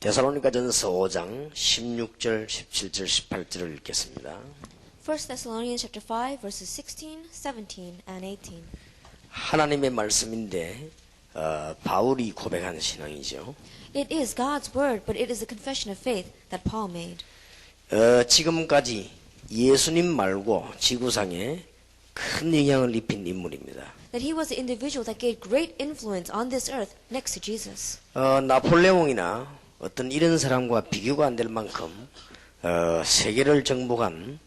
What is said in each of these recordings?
데살로니가전서 5장 16절, 17절, 18절을 읽겠습니다. 1 Thessalonians chapter 5 verses 16, 17 and 18. 하나님의 말씀인데 바울이 고백한 신앙이죠. It is God's word, but it is a confession of faith that Paul made. 지금까지 예수님 말고 지구상에 큰 영향을 입힌 인물입니다. That he was the individual that gave great influence on this earth next to Jesus. 나폴레옹이나 어떤 이런 사람과 비교가 안 될 만큼 세계를 정복한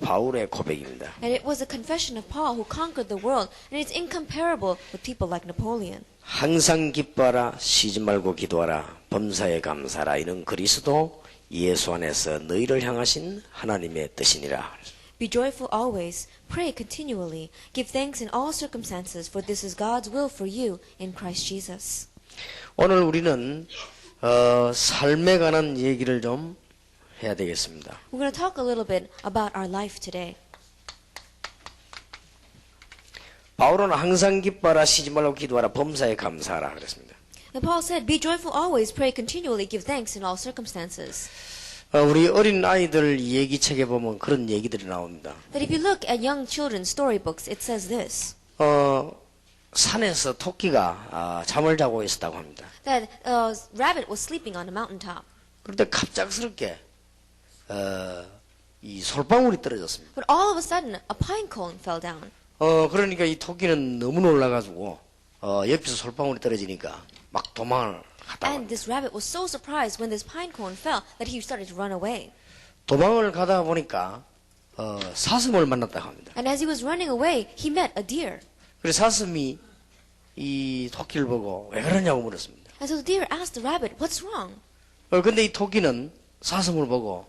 바울의 고백입니다. And it was a confession of Paul who conquered the world, and it's incomparable with people like Napoleon. 항상 기뻐하라, 쉬지 말고 기도하라, 범사에 감사하라. 이는 그리스도 예수 안에서 너희를 향하신 하나님의 뜻이니라. Be joyful always, pray continually, give thanks in all circumstances, for this is God's will for you in Christ Jesus. 오늘 우리는 삶에 관한 얘기를 좀 해야 되겠습니다. We're going to talk a little bit about our life today. 바울은 항상 기뻐하라, 쉬지 말고 기도하라, 범사에 감사하라 그랬습니다. And Paul said, be joyful always, pray continually, give thanks in all circumstances. 우리 어린 아이들 얘기책에 보면 그런 얘기들이 나옵니다. That if you look at young children's storybooks, it says this. 산에서 토끼가 잠을 자고 있었다고 합니다. That a rabbit was sleeping on a mountaintop. 그런데 갑작스럽게 이 솔방울이 떨어졌습니다. But all of a sudden, a pine cone fell down. 그러니까 이 토끼는 너무 놀라가지고 옆에서 솔방울이 떨어지니까 막 도망을 하다가 And this rabbit was so surprised when this pine cone fell that he started to run away. 도망을 가다 보니까 사슴을 만났다고 합니다. And as he was running away, he met a deer. 그래서 사슴이 이 토끼를 보고 왜 그러냐고 물었습니다. And so the deer asked the rabbit, what's wrong? 근데 이 토끼는 사슴을 보고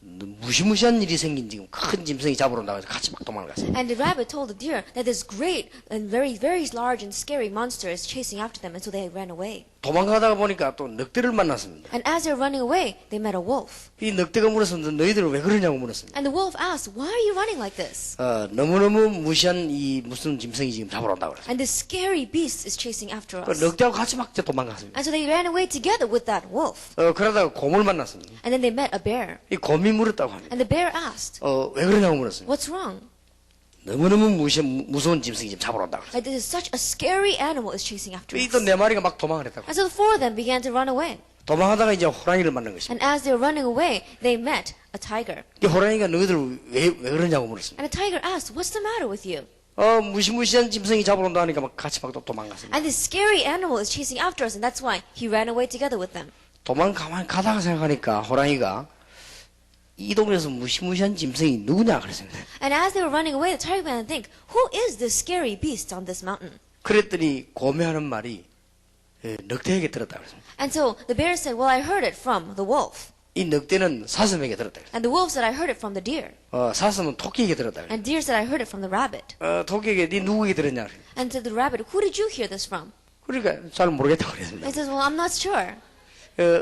무시무시한 일이 생긴 지금 큰 짐승이 잡으러 온다고 해서 같이 막 도망갔어요. And the rabbit told the deer that this great and very, very large and scary monster is chasing after them, and so they ran away. 도망가다가 보니까 또 늑대를 만났습니다. And as they were running away, they met a wolf. 이 늑대가 물었습니다. 너희들 왜 그러냐고 물었습니다. And the wolf asked, why are you running like this? 너무너무 무시한 이 무슨 짐승이 지금 잡으러 온다고 그랬어요. And this scary beast is chasing after us. 늑대하고 같이 막 도망갔습니다. And so they ran away together with that wolf. 그러다가 곰을 만났습니다. And then they met a bear. 이 곰이 물었다고 합니다. And the bear asked, 왜 그러냐고 물었어요. what's wrong? 너무너무 무서운 짐승이 지금 잡으러 온다고 그랬어요. Like this is such a scary animal is chasing after us. 이 또 네 마리가 막 도망을 했다고. And so the four of them began to run away. 도망하다가 이제 호랑이를 만난 것입니다. And as they were running away, they met a tiger. 이 호랑이가 너희들 왜 그러냐고 물었습니다. And the tiger asked, what's the matter with you? 무시무시한 짐승이 잡으러 온다 하니까 막 같이 막 또 도망갔습니다. And this scary animal is chasing after us, and that's why he ran away together with them. 가만히 가다가 생각하니까 호랑이가 이 동네에서 무시무시한 짐승이 누구냐 그랬습니다. And as they were running away, the tiger began to think, who is this scary beast on this mountain? 그랬더니 곰이 하는 말이 늑대에게 들었다 그랬습니다. And so the bear said, well, I heard it from the wolf. 이 늑대는 사슴에게 들었다 그랬습니다. And the wolf said, I heard it from the deer. 사슴은 토끼에게 들었다 그랬습니다. And deer said, I heard it from the rabbit. 토끼에게 네 누구에게 들었냐 그랬습니다. And to the rabbit, who did you hear this from? 그러니까 잘 모르겠다고 그랬습니다. He says, well, I'm not sure.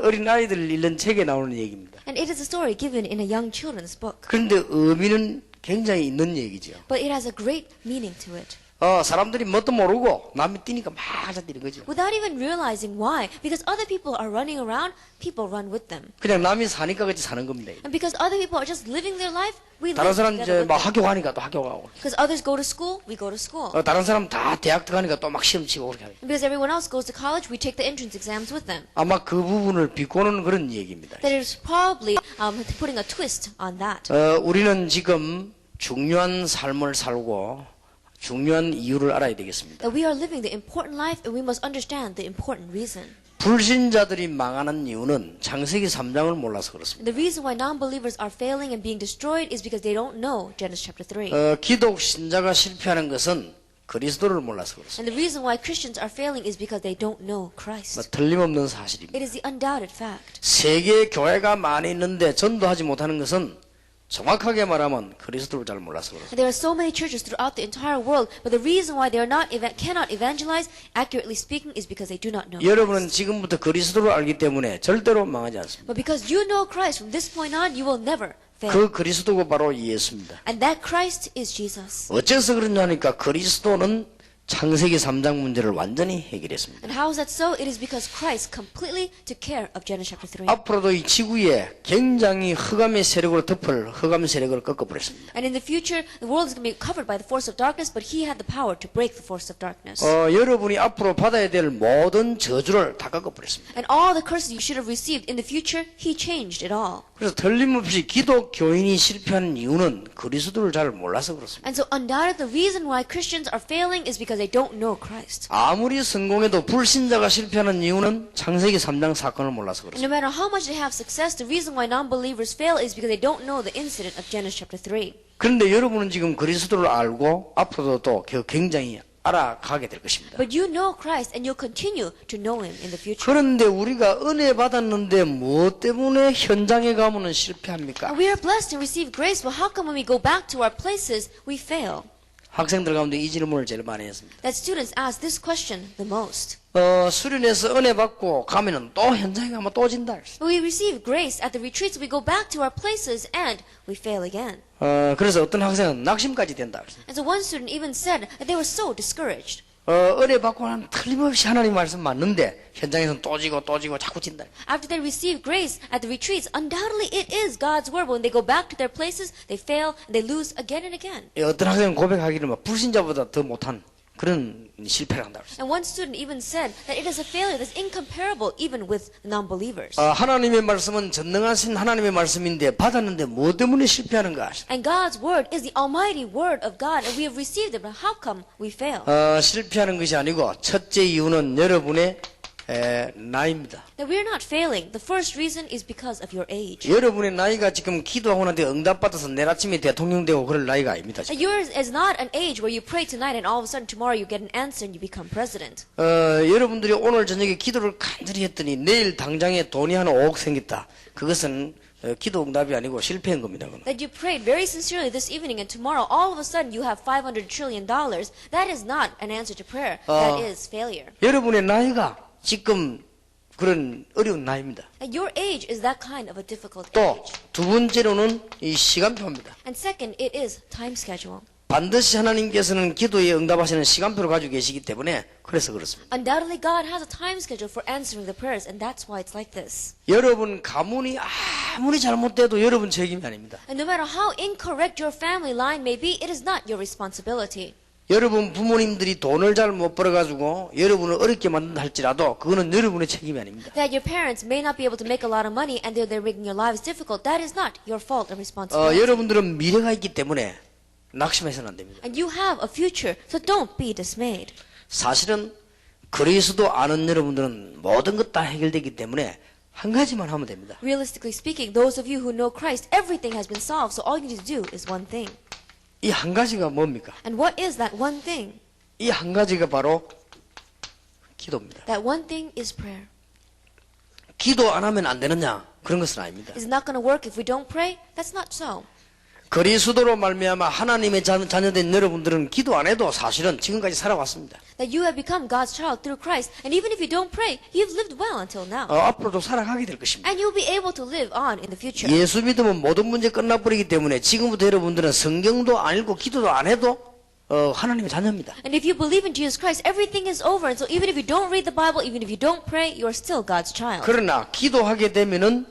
어린 아이들 읽는 책에 나오는 얘기입니다. And it is a story given in a young children's book. 그런데 의미는 굉장히 있는 얘기죠. But it has a great meaning to it. 사람들이 뭣도 모르고 남이 뛰니까 막 하자 뛰는 거죠. Without even realizing why. Because other people are running around, people run with them. 그냥 남이 사니까 같이 사는 겁니다. And because other people are just living their life, we 다른 live 사람 together 이제 with 막 them. 학교 가니까 또 학교 가고. Because others go to school, we go to school. 다른 사람 다 대학 들어가니까 또 막 시험 치고 그렇게 하죠. And because everyone else goes to college, we take the entrance exams with them. 아마 그 부분을 비꼬는 그런 얘기입니다. That is probably putting a twist on that. 우리는 지금 중요한 삶을 살고 중요한 이유를 알아야 되겠습니다. That we are living the important life, and we must understand the important reason. 불신자들이 망하는 이유는 창세기 3장을 몰라서 그렇습니다. And the reason why non-believers are failing and being destroyed is because they don't know Genesis chapter 3. 기독 신자가 실패하는 것은 그리스도를 몰라서 그렇습니다. And the reason why Christians are failing is because they don't know Christ. 틀림없는 사실입니다. It is the undoubted fact. 세계 교회가 많이 있는데 전도하지 못하는 것은 정확하게 말하면 그리스도를 잘 몰라서 그렇습니다. And there are so many churches throughout the entire world, but the reason why they are not cannot evangelize, accurately speaking, is because they do not know 여러분은 Christ. 지금부터 그리스도를 알기 때문에 절대로 망하지 않습니다. But because you know Christ from this point on, you will never fail. 그 그리스도가 바로 예수입니다. And that Christ is Jesus. 어째서 그러냐니까 그리스도는 창세기 3장 문제를 완전히 해결했습니다. And how is that so? It is because Christ completely took care of Genesis chapter 3. 앞으로도 이 지구에 굉장히 흑암의 세력으로 덮을 흑암 세력을 꺾어버렸습니다. And in the future, the world is going to be covered by the force of darkness, but he had the power to break the force of darkness. 여러분이 앞으로 받아야 될 모든 저주를 다 꺾어버렸습니다. And all the curses you should have received in the future, he changed it all. 그래서 틀림없이 기독교인이 실패하는 이유는 그리스도를 잘 몰라서 그렇습니다. And so undoubtedly the reason why Christians are failing is because they don't know Christ. 아무리 성공해도 불신자가 실패하는 이유는 창세기 3장 사건을 몰라서 And 그렇습니다. no matter how much they have success, the reason why non-believers fail is because they don't know the incident of Genesis chapter 3. 그런데 여러분은 지금 그리스도를 알고 앞으로도 또 굉장히 알아가게 될 것입니다. But you know Christ and you'll continue to know him in the future. 그런데 우리가 은혜 받았는데 뭐 때문에 현장에 가면은 실패합니까? And we are blessed and receive grace, but how come when we go back to our places, we fail? 학생들 가운데 이 질문을 제일 많이 했습니다. That students ask this question the most. 수련회에서 은혜 받고 가면은 또 현장에 가면 또 진다. We receive grace at the retreats, we go back to our places, and we fail again. 그래서 어떤 학생은 낙심까지 된다. And so one student even said that they were so discouraged. 은혜 받고 난 틀림없이 하나님 말씀 맞는데 현장에서는 또 지고 자꾸 진다. After they receive grace at the retreats, undoubtedly it is God's word. But when they go back to their places, they fail and they lose again and again. 어떤 학생은 고백하기를 막 불신자보다 더 못한 그런 실패를 한다. And one student even said that it is a failure that's incomparable even with non-believers. 하나님의 말씀은 전능하신 하나님의 말씀인데 받았는데 뭐 때문에 실패하는가? And God's word is the almighty word of God, and we have received it, but how come we fail? 실패하는 것이 아니고 첫째 이유는 여러분의 나이입니다. That we are not failing. The first reason is because of your age. 여러분의 나이가 지금 기도하고 나한테 응답받아서 내일 아침에 대통령 되고 그럴 나이가 아닙니다. And yours is not an age where you pray tonight and all of a sudden tomorrow you get an answer and you become president. 여러분들이 오늘 저녁에 기도를 간절히 했더니 내일 당장에 돈이 한 5억 생겼다. 그것은 기도 응답이 아니고 실패한 겁니다. That you prayed very sincerely this evening and tomorrow all of a sudden you have $500 trillion. That is not an answer to prayer. That is failure. 여러분의 나이가 지금 그런 어려운 나이입니다. And your age is that kind of a difficult 또 age. 두 번째로는 이 시간표입니다. And second, it is time schedule. 반드시 하나님께서는 기도에 응답하시는 시간표를 가지고 계시기 때문에 그래서 그렇습니다. Undoubtedly God has a time schedule for answering the prayers, and that's why it's like this. 여러분 가문이 아무리 잘못돼도 여러분 책임이 아닙니다. And no matter how incorrect your family line may be, it is not your responsibility. 여러분 부모님들이 돈을 잘 못 벌어가지고 여러분을 어렵게 만든다 할지라도 그거는 여러분의 책임이 아닙니다. That your parents may not be able to make a lot of money and they're making your lives difficult, that is not your fault or responsibility. 여러분들은 미래가 있기 때문에 낙심해서는 안 됩니다. And you have a future, so don't be dismayed. 사실은 그리스도 아는 여러분들은 모든 것 다 해결되기 때문에 한 가지만 하면 됩니다. Realistically speaking, those of you who know Christ, everything has been solved, so all you need to do is one thing. 이 한 가지가 뭡니까? And what is that one thing? 이 한 가지가 바로 기도입니다. That one thing is prayer. 기도 안 하면 안 되느냐? 그런 것은 아닙니다. Is it not going to work if we don't pray? That's not so. 그리스도로 말미암아 하나님의 자녀된 여러분들은 기도 안 해도 사실은 지금까지 살아왔습니다. That you have become God's child through Christ, and even if you don't pray, you've lived well until now. 앞으로도 살아가게 될 것입니다. And you'll be able to live on in the future. 예수 믿으면 모든 문제 끝나버리기 때문에 지금부터 여러분들은 성경도 안 읽고 기도도 안 해도 하나님의 자녀입니다. And if you believe in Jesus Christ, everything is over. And so even if you don't read the Bible, even if you don't pray, you're still God's child. 그러나 기도하게 되면은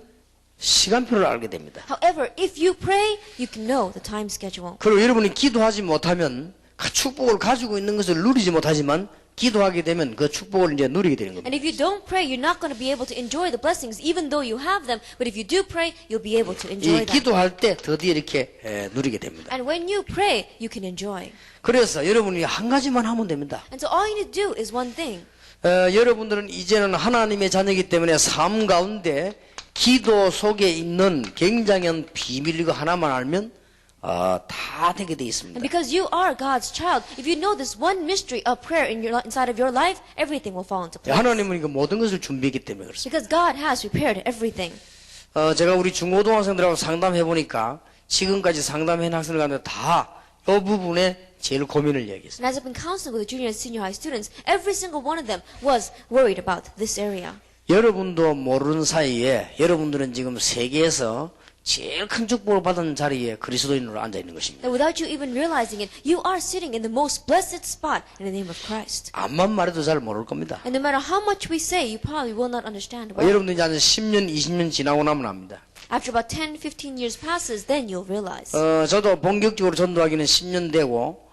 시간표를 알게 됩니다. However, if you pray, you can know the time schedule. 그리고 여러분이 기도하지 못하면 그 축복을 가지고 있는 것을 누리지 못하지만 기도하게 되면 그 축복을 이제 누리게 되는 겁니다. And if you don't pray, you're not going to be able to enjoy the blessings, even though you have them. But if you do pray, you'll be able to enjoy 이 them. 기도할 때 드디어 이렇게 누리게 됩니다. And when you pray, you can enjoy. 그래서 여러분이 한 가지만 하면 됩니다. And so all you need to do is one thing. 여러분들은 이제는 하나님의 자녀이기 때문에 삶 가운데 기도 속에 있는 굉장한 비밀 이거 하나만 알면 다 되게 돼 있습니다. And because you are God's child, if you know this one mystery of prayer inside of your life, everything will fall into place. 하나님은 이거 모든 것을 준비했기 때문에 그렇습니다. Because God has prepared everything. 제가 우리 중고등학생들하고 상담해 보니까 지금까지 상담한 학생들 가운데 다 이 부분에 제일 고민을 이야기했어요. And as I've been counseling with the junior and senior high students, every single one of them was worried about this area. 여러분도 모르는 사이에 여러분들은 지금 세계에서 제일 큰 축복을 받은 자리에 그리스도인으로 앉아 있는 것입니다. That without you even realizing it, you are sitting in the most blessed spot in the name of Christ. 암만 말해도 잘 모를 겁니다. And no matter how much we say, you probably will not understand why. 여러분들 이제 한 10년, 20년 지나고 나면 압니다. After about 10, 15 years passes, then you'll realize. 저도 본격적으로 전도하기는 10년 되고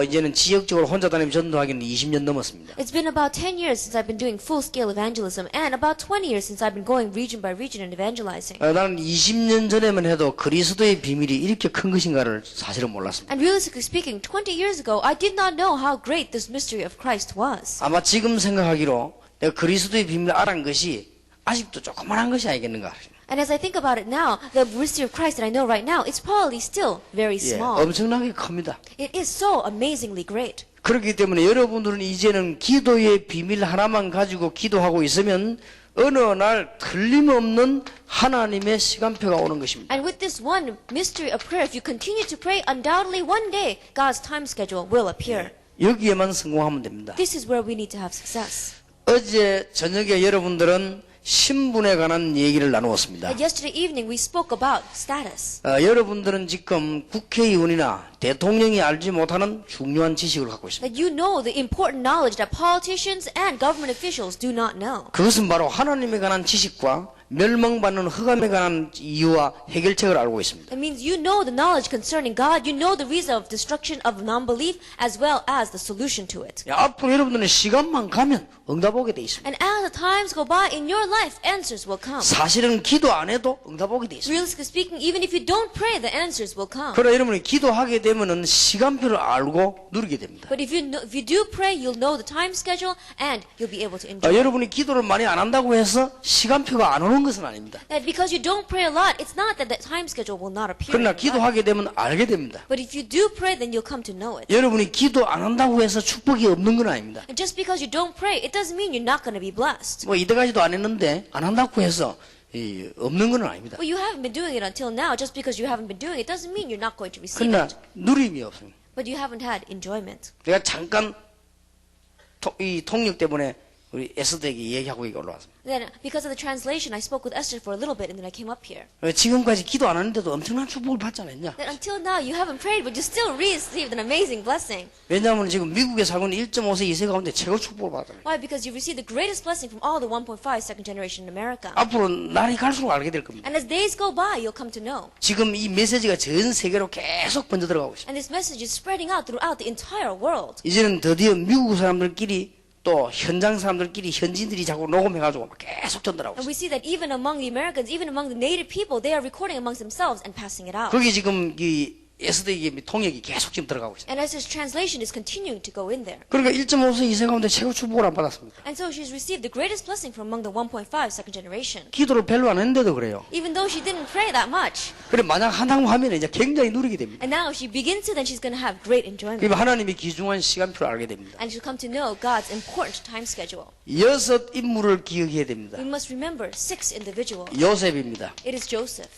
이제는 지역적으로 혼자 다니며 전도하기는 20년 넘었습니다. It's been about 10 years since I've been doing full-scale evangelism, and about 20 years since I've been going region by region and evangelizing. 나는 20년 전에만 해도 그리스도의 비밀이 이렇게 큰 것인가를 사실은 몰랐습니다. And realistically speaking, 20 years ago, I did not know how great this mystery of Christ was. 아마 지금 생각하기로 내가 그리스도의 비밀을 알은 것이 아직도 조그만한 것이 아니겠는가. And as I think about it now, the mystery of Christ that I know right now, it's probably still very 예, small. 엄청나게 큽니다. It is so amazingly great. 그렇기 때문에 여러분들은 이제는 기도의 비밀 하나만 가지고 기도하고 있으면 어느 날 틀림없는 하나님의 시간표가 오는 것입니다. And with this one mystery of prayer, if you continue to pray, undoubtedly one day God's time schedule will appear. 여기에만 성공하면 됩니다. This is where we need to have success. 어제 저녁에 여러분들은 신분에 관한 얘기를 나누었습니다. And yesterday evening we spoke about status. 여러분들은 지금 국회의원이나 대통령이 알지 못하는 중요한 지식을 갖고 있습니다. That you know the important knowledge that politicians and government officials do not know. 그것은 바로 하나님에 관한 지식과 멸망받는 흑암에 관한 이유와 해결책을 알고 있습니다. It means you know the knowledge concerning God, you know the reason of destruction of non-belief, as well as the solution to it. 앞으로 여러분들은 시간만 가면 응답 오게 돼 있습니다. And as the times go by in your life, answers will come. 사실은 기도 안 해도 응답 오게 돼 있습니다. Realistically speaking, even if you don't pray, the answers will come. 그러나 여러분이 기도하게 되면은 시간표를 알고 누리게 됩니다. But if you do pray, you'll know the time schedule and you'll be able to enjoy. 여러분이 기도를 많이 안 한다고 해서 시간표가 안 오는 것은 아닙니다. That because you don't pray a lot, it's not that the time schedule will not appear. 그러나 in your life. 기도하게 되면 알게 됩니다. But if you do pray, then you'll come to know it. 여러분이 기도 안 한다고 해서 축복이 없는 건 아닙니다. And just because you don't pray, it doesn't mean you're not going to be blessed. 뭐 이때까지도 안 했는데 안 한다고 해서 없는 건 아닙니다. Well, you haven't been doing it until now. Just because you haven't been doing it doesn't mean you're not going to receive 그러나 it. 누림이 없습니다. But you haven't had enjoyment. 내가 잠깐 이 통역 때문에 우리 에스더에게 얘기하고 여기 올라왔습니다. Then, because of the translation, I spoke with Esther for a little bit, and then I came up here. 지금까지 기도 안 하는데도 엄청난 축복을 받지 않았냐? That until now, you haven't prayed, but you still received an amazing blessing. 왜냐하면 지금 미국에 살고 있는 1.5세 2세 가운데 최고 축복을 받잖아요. Why? Because you received the greatest blessing from all the 1.5 second generation in America. 앞으로 날이 갈수록 알게 될 겁니다. And as days go by, you'll come to know. 지금 이 메시지가 전 세계로 계속 번져 들어가고 있습니다. And this message is spreading out throughout the entire world. 이제는 드디어 미국 사람들끼리 또 현장 사람들끼리 현지인들이 자꾸 녹음해가지고 막 계속 전달하고 And 있어요. we see that even among the Americans, even among the native people, they are recording amongst themselves and passing it out. 거기 지금 이 에스더에게 통역이 계속 지금 들어가고 있어요. And as his translation is continuing to go in there. 그러니까 1.5세 2세 가운데 최고 축복을 안 받았습니다. And so she's received the greatest blessing from among the 1.5 second generation. 기도를 별로 안 했는데도 그래요. Even though she didn't pray that much. 그래 만약 한다고 하면 이제 굉장히 누리게 됩니다. And now if she begins to, then she's going to have great enjoyment. 그러면 하나님이 귀중한 시간표를 알게 됩니다. And she'll come to know God's important time schedule. 6 인물을 기억해야 됩니다. We must remember 6 individuals. 요셉입니다. It is Joseph.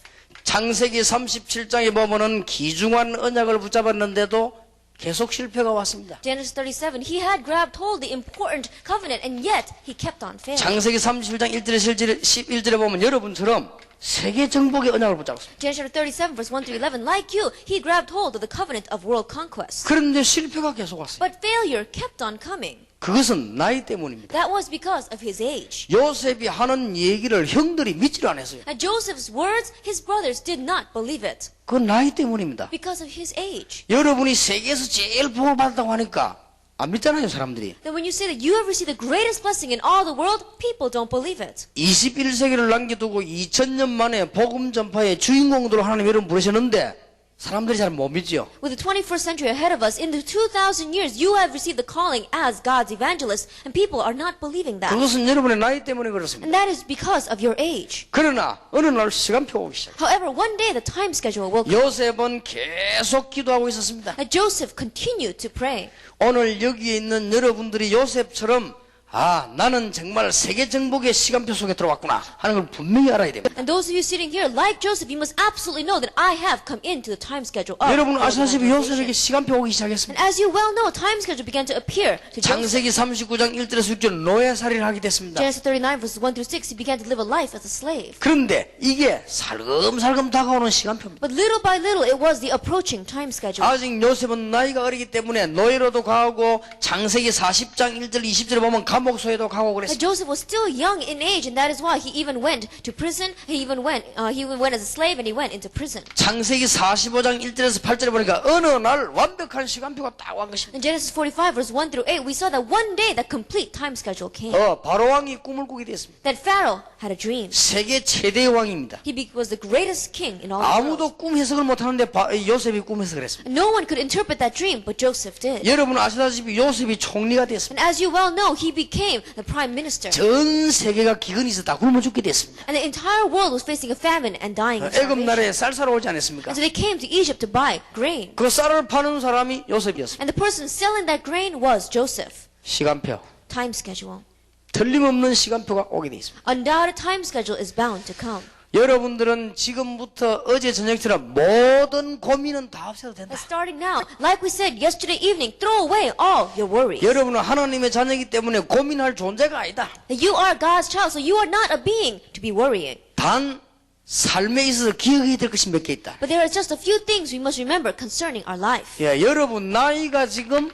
창세기 37장에 보면은 귀중한 언약을 붙잡았는데도 계속 실패가 왔습니다. Genesis 37, he had grabbed hold the important covenant and yet he kept on failing. 창세기 37장 1절에 11절에 보면 여러분처럼 세계 정복의 언약을 붙잡았습니다. Genesis 37, verse 1 through 11, like you, he grabbed hold of the covenant of world conquest. 그런데 실패가 계속 왔어요. But failure kept on coming. 그것은 나이 때문입니다. That was because of his age. 요셉이 하는 얘기를 형들이 믿지를 않았어요. At Joseph's words, his brothers did not believe it 그건 나이 때문입니다. because of his age. 여러분이 세계에서 제일 복을 받았다고 하니까 안 믿잖아요, 사람들이. Then when you say that you have received the greatest blessing in all the world, people don't believe it. 21세기를 남겨두고 2000년 만에 복음 전파의 주인공들로 하나님 여러분 부르셨는데 사람들이 잘 못 믿지요. With the 21st century ahead of us, in the 2,000 years, you have received the calling as God's evangelist, and people are not believing that. 그것은 여러분의 나이 때문에 그렇습니다. And that is because of your age. 그러나 어느 날 시간표가 오기 시작. However, one day the time schedule will come. 요셉은 계속 기도하고 있었습니다. And Joseph continued to pray. 오늘 여기에 있는 여러분들이 요셉처럼 아, 나는 정말 세계 정복의 시간표 속에 들어왔구나 하는 걸 분명히 알아야 됩니다. And those of you sitting here, like Joseph, you must absolutely know that I have come into the time schedule of 여러분 world 아시다시피 evangelization. 요셉에게 시간표 오기 And 시작했습니다. as you well know, time schedule began to appear to Joseph. 창세기 39장 1절에서 6절 노예살이를 하게 됐습니다. Genesis 39 verses 1 through 6, he began to live a life as a slave. 그런데 이게 살금살금 다가오는 시간표입니다. But little by little, it was the approaching time schedule. 아직 요셉은 나이가 어리기 때문에 노예로도 가고 창세기 40장 1절 20절에 보면 감옥소에도 가고 But 그랬습니다. Joseph was still young in age, and that is why he even went to prison. He even went as a slave, and he went into prison. 창세기 45장 1절에서 8절에 보니까 어느 날 완벽한 시간표가 딱 온 것입니다. In Genesis 45 verse 1 through 8, we saw that one day that complete time schedule came. 바로왕이 꿈을 꾸게 됐습니다. That Pharaoh had a dream. 세계 최대의 왕입니다. He was the greatest king in all the world. 아무도 꿈 해석을 못하는데 요셉이 꿈 해석을 했습니다. No one could interpret that dream, but Joseph did. 여러분 아시다시피 요셉이 총리가 됐습니다. And as you well know, he became the prime minister. 전 세계가 기근에서 다 굶어 죽게 됐습니다. And the entire world was facing a famine and dying of 애굽 starvation. 나라에 쌀 사러 오지 않았습니까? And so they came to Egypt to buy grain. 그 쌀을 파는 사람이 요셉이었습니다. And the person selling that grain was Joseph. 시간표, Time schedule. 틀림없는 시간표가 오게 돼 있습니다. Undoubted time schedule is bound to come. 여러분들은 지금부터 어제 저녁처럼 모든 고민은 다 없애도 된다. But starting now, like we said yesterday evening, throw away all your worries. 여러분은 하나님의 자녀이기 때문에 고민할 존재가 아니다. You are God's child, so you are not a being to be worrying. 단 삶에 있어서 기억해야 될 것이 몇 개 있다. But there are just a few things we must remember concerning our life. 예, 여러분 나이가 지금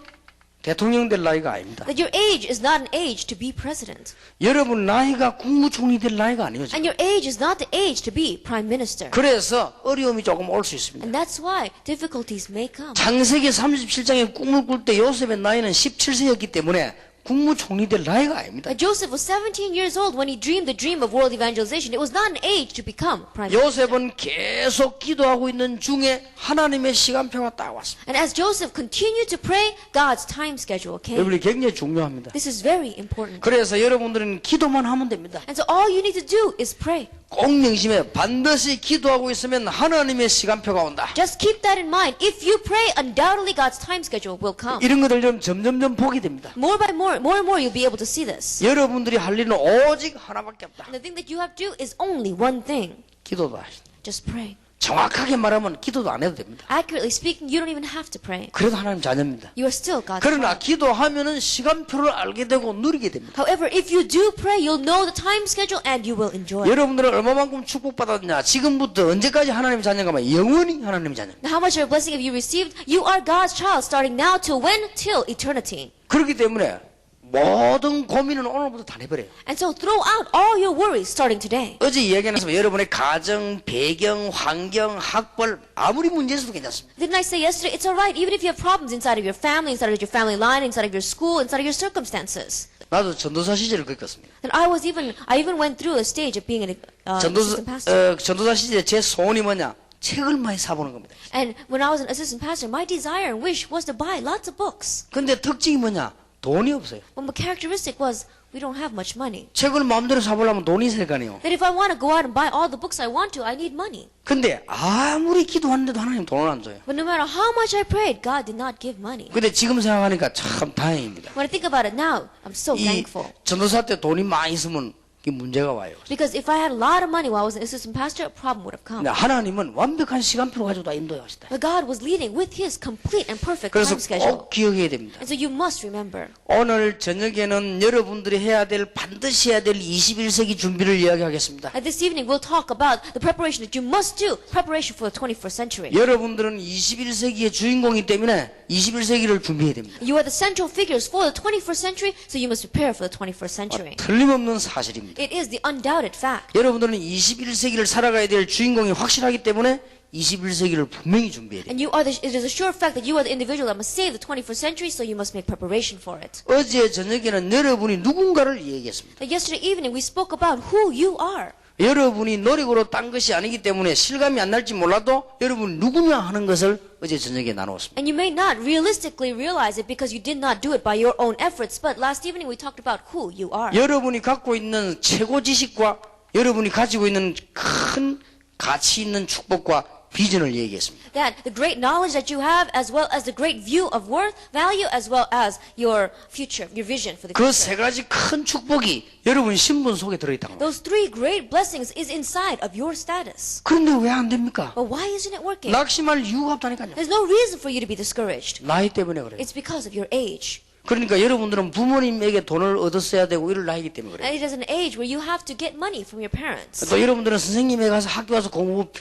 대통령 될 나이가 아닙니다. That your age is not an age to be president. 여러분 나이가 국무총리 될 나이가 아니에요. 지금. And your age is not the age to be prime minister. 그래서 어려움이 조금 올 수 있습니다. And that's why difficulties may come. 창세기 37장에 꿈을 꿀 때 요셉의 나이는 17세였기 때문에 국무총리 될 나이가 아닙니다. But Joseph was 17 years old when he dreamed the dream of world evangelization. It was not an age to become prime minister. 요셉은 계속 기도하고 있는 중에 하나님의 시간표가 딱 왔습니다. And as Joseph continued to pray, God's time schedule came. 여러분이 굉장히 중요합니다. This is very important. 그래서 여러분들은 기도만 하면 됩니다. And so all you need to do is pray. 꼭 명심해. 반드시 기도하고 있으면 하나님의 시간표가 온다. Just keep that in mind. If you pray, undoubtedly God's time schedule will come. 이런 것들 좀 점점점 보게 됩니다. More by more and more you'll be able to see this. 여러분들이 할 일은 오직 하나밖에 없다. And the thing that you have to do is only one thing. 기도도 하시다. Just pray. 정확하게 말하면 기도도 안 해도 됩니다. Accurately speaking, you don't even have to pray. 그래도 하나님 자녀입니다. You are still God's 그러나 child. 기도하면은 시간표를 알게 되고 누리게 됩니다. However, if you do pray, you'll know the time schedule and you will enjoy it. 여러분들은 얼마만큼 축복받았냐? 지금부터 언제까지 하나님의 자녀가 면 영원히 하나님의 자녀. Now, how much of a blessing have you received? You are God's child starting now till when? Till eternity. 그렇기 때문에 모든 고민은 오늘부터 다 내버려요. And so throw out all your worries starting today. 어제 이야기하면서 여러분의 가정, 배경, 환경, 학벌 아무리 문제 있어도 괜찮습니다. Didn't I say yesterday, it's alright, even if you have problems inside of your family, inside of your family line, inside of your school, inside of your circumstances. 나도 전도사 시절을 겪었습니다. That I even went through a stage of being an assistant pastor. 전도사 시절에 제 소원이 뭐냐? 책을 많이 사보는 겁니다. And when I was an assistant pastor, my desire and wish was to buy lots of books. 근데 특징이 뭐냐? 돈이 없어요. But my characteristic was, we don't have much money. 책을 마음대로 사보려면 돈이 있어야 할 거 아니에요. That if I want to go out and buy all the books I want to, I need money. 근데 아무리 기도하는데도 하나님 돈을 안 줘요. But no matter how much I prayed, God did not give money. 근데 지금 생각하니까 참 다행입니다. When I think about it now, I'm so 이 thankful. 전도사 때 돈이 많이 있으면 이게 문제가 와요. Because if I had a lot of money while I was an assistant pastor, a problem would have come. 근데 하나님은 완벽한 시간표를 가지고 다 인도하시다. But God was leading with His complete and perfect 그래서 time schedule. 꼭 기억해야 됩니다. And so you must remember. 오늘 저녁에는 여러분들이 해야 될 반드시 해야 될 21세기 준비를 이야기하겠습니다. And this evening we'll talk about the preparation that you must do, preparation for the 21st century. 여러분들은 21세기의 주인공이기 때문에 21세기를 준비해야 됩니다. You are the central figures for the 21st century, so you must prepare for the 21st century. 틀림없는 사실입니다. It is the undoubted fact. 여러분들은 21세기를 살아가야 될 주인공이 확실하기 때문에 21세기를 분명히 준비해야 돼요. And it is a sure fact that you are the individual that must save the 21st century, so you must make preparation for it. 어제 저녁에는 여러분이 누군가를 얘기했습니다. Yesterday evening we spoke about who you are. 여러분이 노력으로 딴 것이 아니기 때문에 실감이 안 날지 몰라도 여러분 누구냐 하는 것을 어제 저녁에 나누었습니다. And you may not realistically realize it because you did not do it by your own efforts, but last evening we talked about who you are. 여러분이 갖고 있는 최고 지식과 여러분이 가지고 있는 큰 가치 있는 축복과 비전을 얘기했습니다. That the great knowledge that you have, as well as the great view of worth, value, as well as your future, your vision for the 그 future. 세 가지 큰 축복이 여러분 신분 속에 들어있다는 거예요. Those three great blessings is inside of your status. 그런데 왜 안 됩니까? But why isn't it working? 낙심할 이유가 없다니까요. There's no reason for you to be discouraged. 나이 때문에 그래요. It's because of your age. 그러니까 여러분들은 부모님에게 돈을 얻었어야 되고 이럴 나이기 때문에 그래요. And it is an age where you have to get money from your parents. 또 여러분들은 선생님에 가서 학교 가서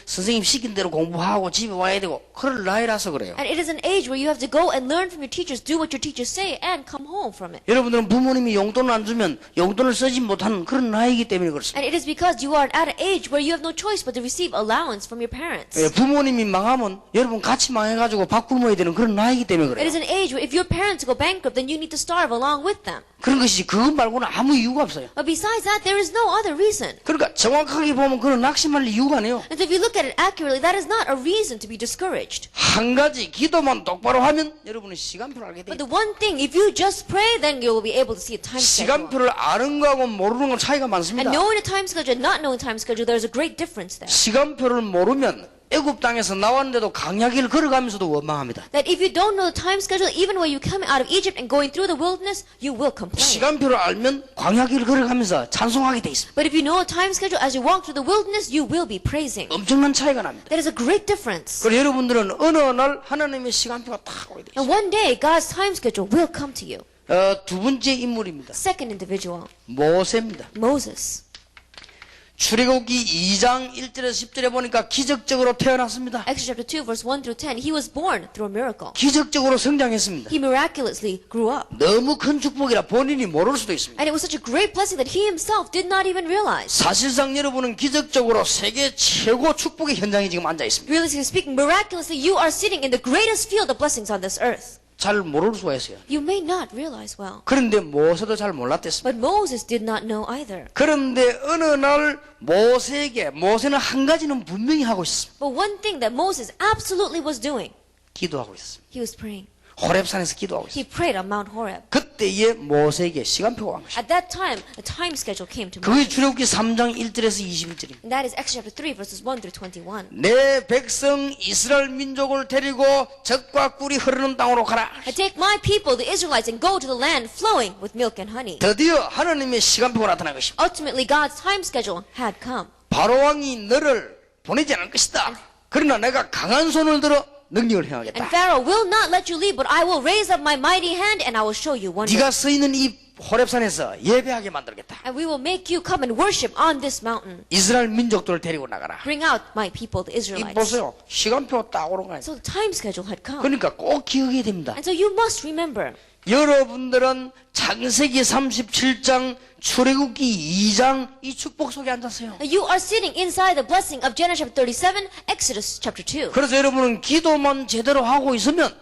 선생님 시킨 대로 공부하고 집에 와야 되고 그럴 나이라서 그래요. And it is an age where you have to go and learn from your teachers, do what your teachers say, and come home from it. 여러분들은 부모님이 용돈을 안 주면 용돈을 쓰지 못하는 그런 나이이기 때문에 그렇습니다. And it is because you are at an age where you have no choice but to receive allowance from your parents. 예, 부모님이 망하면 여러분 같이 망해가지고 밥 굶어야 되는 그런 나이이기 때문에 It 그래요. is an age where if your parents go bankrupt, then you need to starve along with them. 그런 것이 그것 말고는 아무 이유가 없어요. But besides that, there is no other reason. 그러니까 정확하게 보면 그건 낙심할 이유가 아니에요. And so if you look at it accurately, that is not a reason to be discouraged. 한 가지 기도만 똑바로 하면 여러분은 시간표를 알게 But 돼요. the one thing, if you just pray, then you will be able to see a time schedule. 시간표를 아는 거하고 모르는 건 차이가 많습니다. And knowing a time schedule and not knowing time schedule, there's a great difference there. 시간표를 모르면 애굽 땅에서 나왔는데도 강야기를 걸어가면서도 원망합니다. That if you don't know the time schedule, even when you come out of Egypt and going through the wilderness, you will complain. 시간표를 알면 광야기를 걸어가면서 찬송하게 돼 있습니다. But if you know a time schedule, as you walk through the wilderness, you will be praising. 엄청난 차이가 납니다. That is a great difference. 그리고 여러분들은 어느 날 하나님의 시간표가 딱 오게 돼 있어요. And one day, God's time schedule will come to you. 두 번째 인물입니다. Second individual, 모세입니다. Moses. 출애굽기 2장 1절에서 10절에 보니까 기적적으로 태어났습니다. Exodus chapter 2, verse 1 through 10, he was born through a miracle. 기적적으로 성장했습니다. He miraculously grew up. 너무 큰 축복이라 본인이 모를 수도 있습니다. And it was such a great blessing that he himself did not even realize. 사실상 여러분은 기적적으로 세계 최고 축복의 현장에 지금 앉아 있습니다. Realistically speaking, miraculously, you are sitting in the greatest field of blessings on this earth. 잘 모를 수가 있어요. You may not realize well. 그런데 모세도 잘 몰랐댔습니다. But Moses did not know either. 그런데 어느 날 모세는 한 가지는 분명히 하고 있었습니다. But one thing that Moses absolutely was doing, 기도하고 있었습니다. he was praying. 호렙산에서 기도하고 있었습니다. He prayed on Mount Horeb. 그때에 모세에게 시간표가 온 것입니다. At that time, a time schedule came to 그게 Moses. 출애굽기 3장 1절에서 21절입니다. And that is Exodus chapter 3, verses 1 through 21. 내 백성 이스라엘 민족을 데리고 젖과 꿀이 흐르는 땅으로 가라. I take my people, the Israelites, and go to the land flowing with milk and honey. 드디어 하나님의 시간표가 나타난 것입니다. Ultimately, God's time schedule had come. 바로왕이 너를 보내지 않을 것이다. 그러나 내가 강한 손을 들어 능력을 And 행하겠다. Pharaoh will not let you leave, but I will raise up my mighty hand and I will show you wonders. 네가 서 있는 이 호렙산에서 예배하게 만들겠다. And we will make you come and worship on this mountain. 이스라엘 민족들을 데리고 나가라. Bring out my people, the 이 Israelites. 보세요. 시간표 딱 오는 거예요. So the time schedule had come. 그러니까 꼭 기억해야 됩니다. And so you must remember, 여러분들은 창세기 37장 출애굽기 2장 이 축복 속에 앉았어요. you are sitting inside the blessing of Genesis chapter 37, Exodus chapter 2. 그래서 여러분은 기도만 제대로 하고 있으면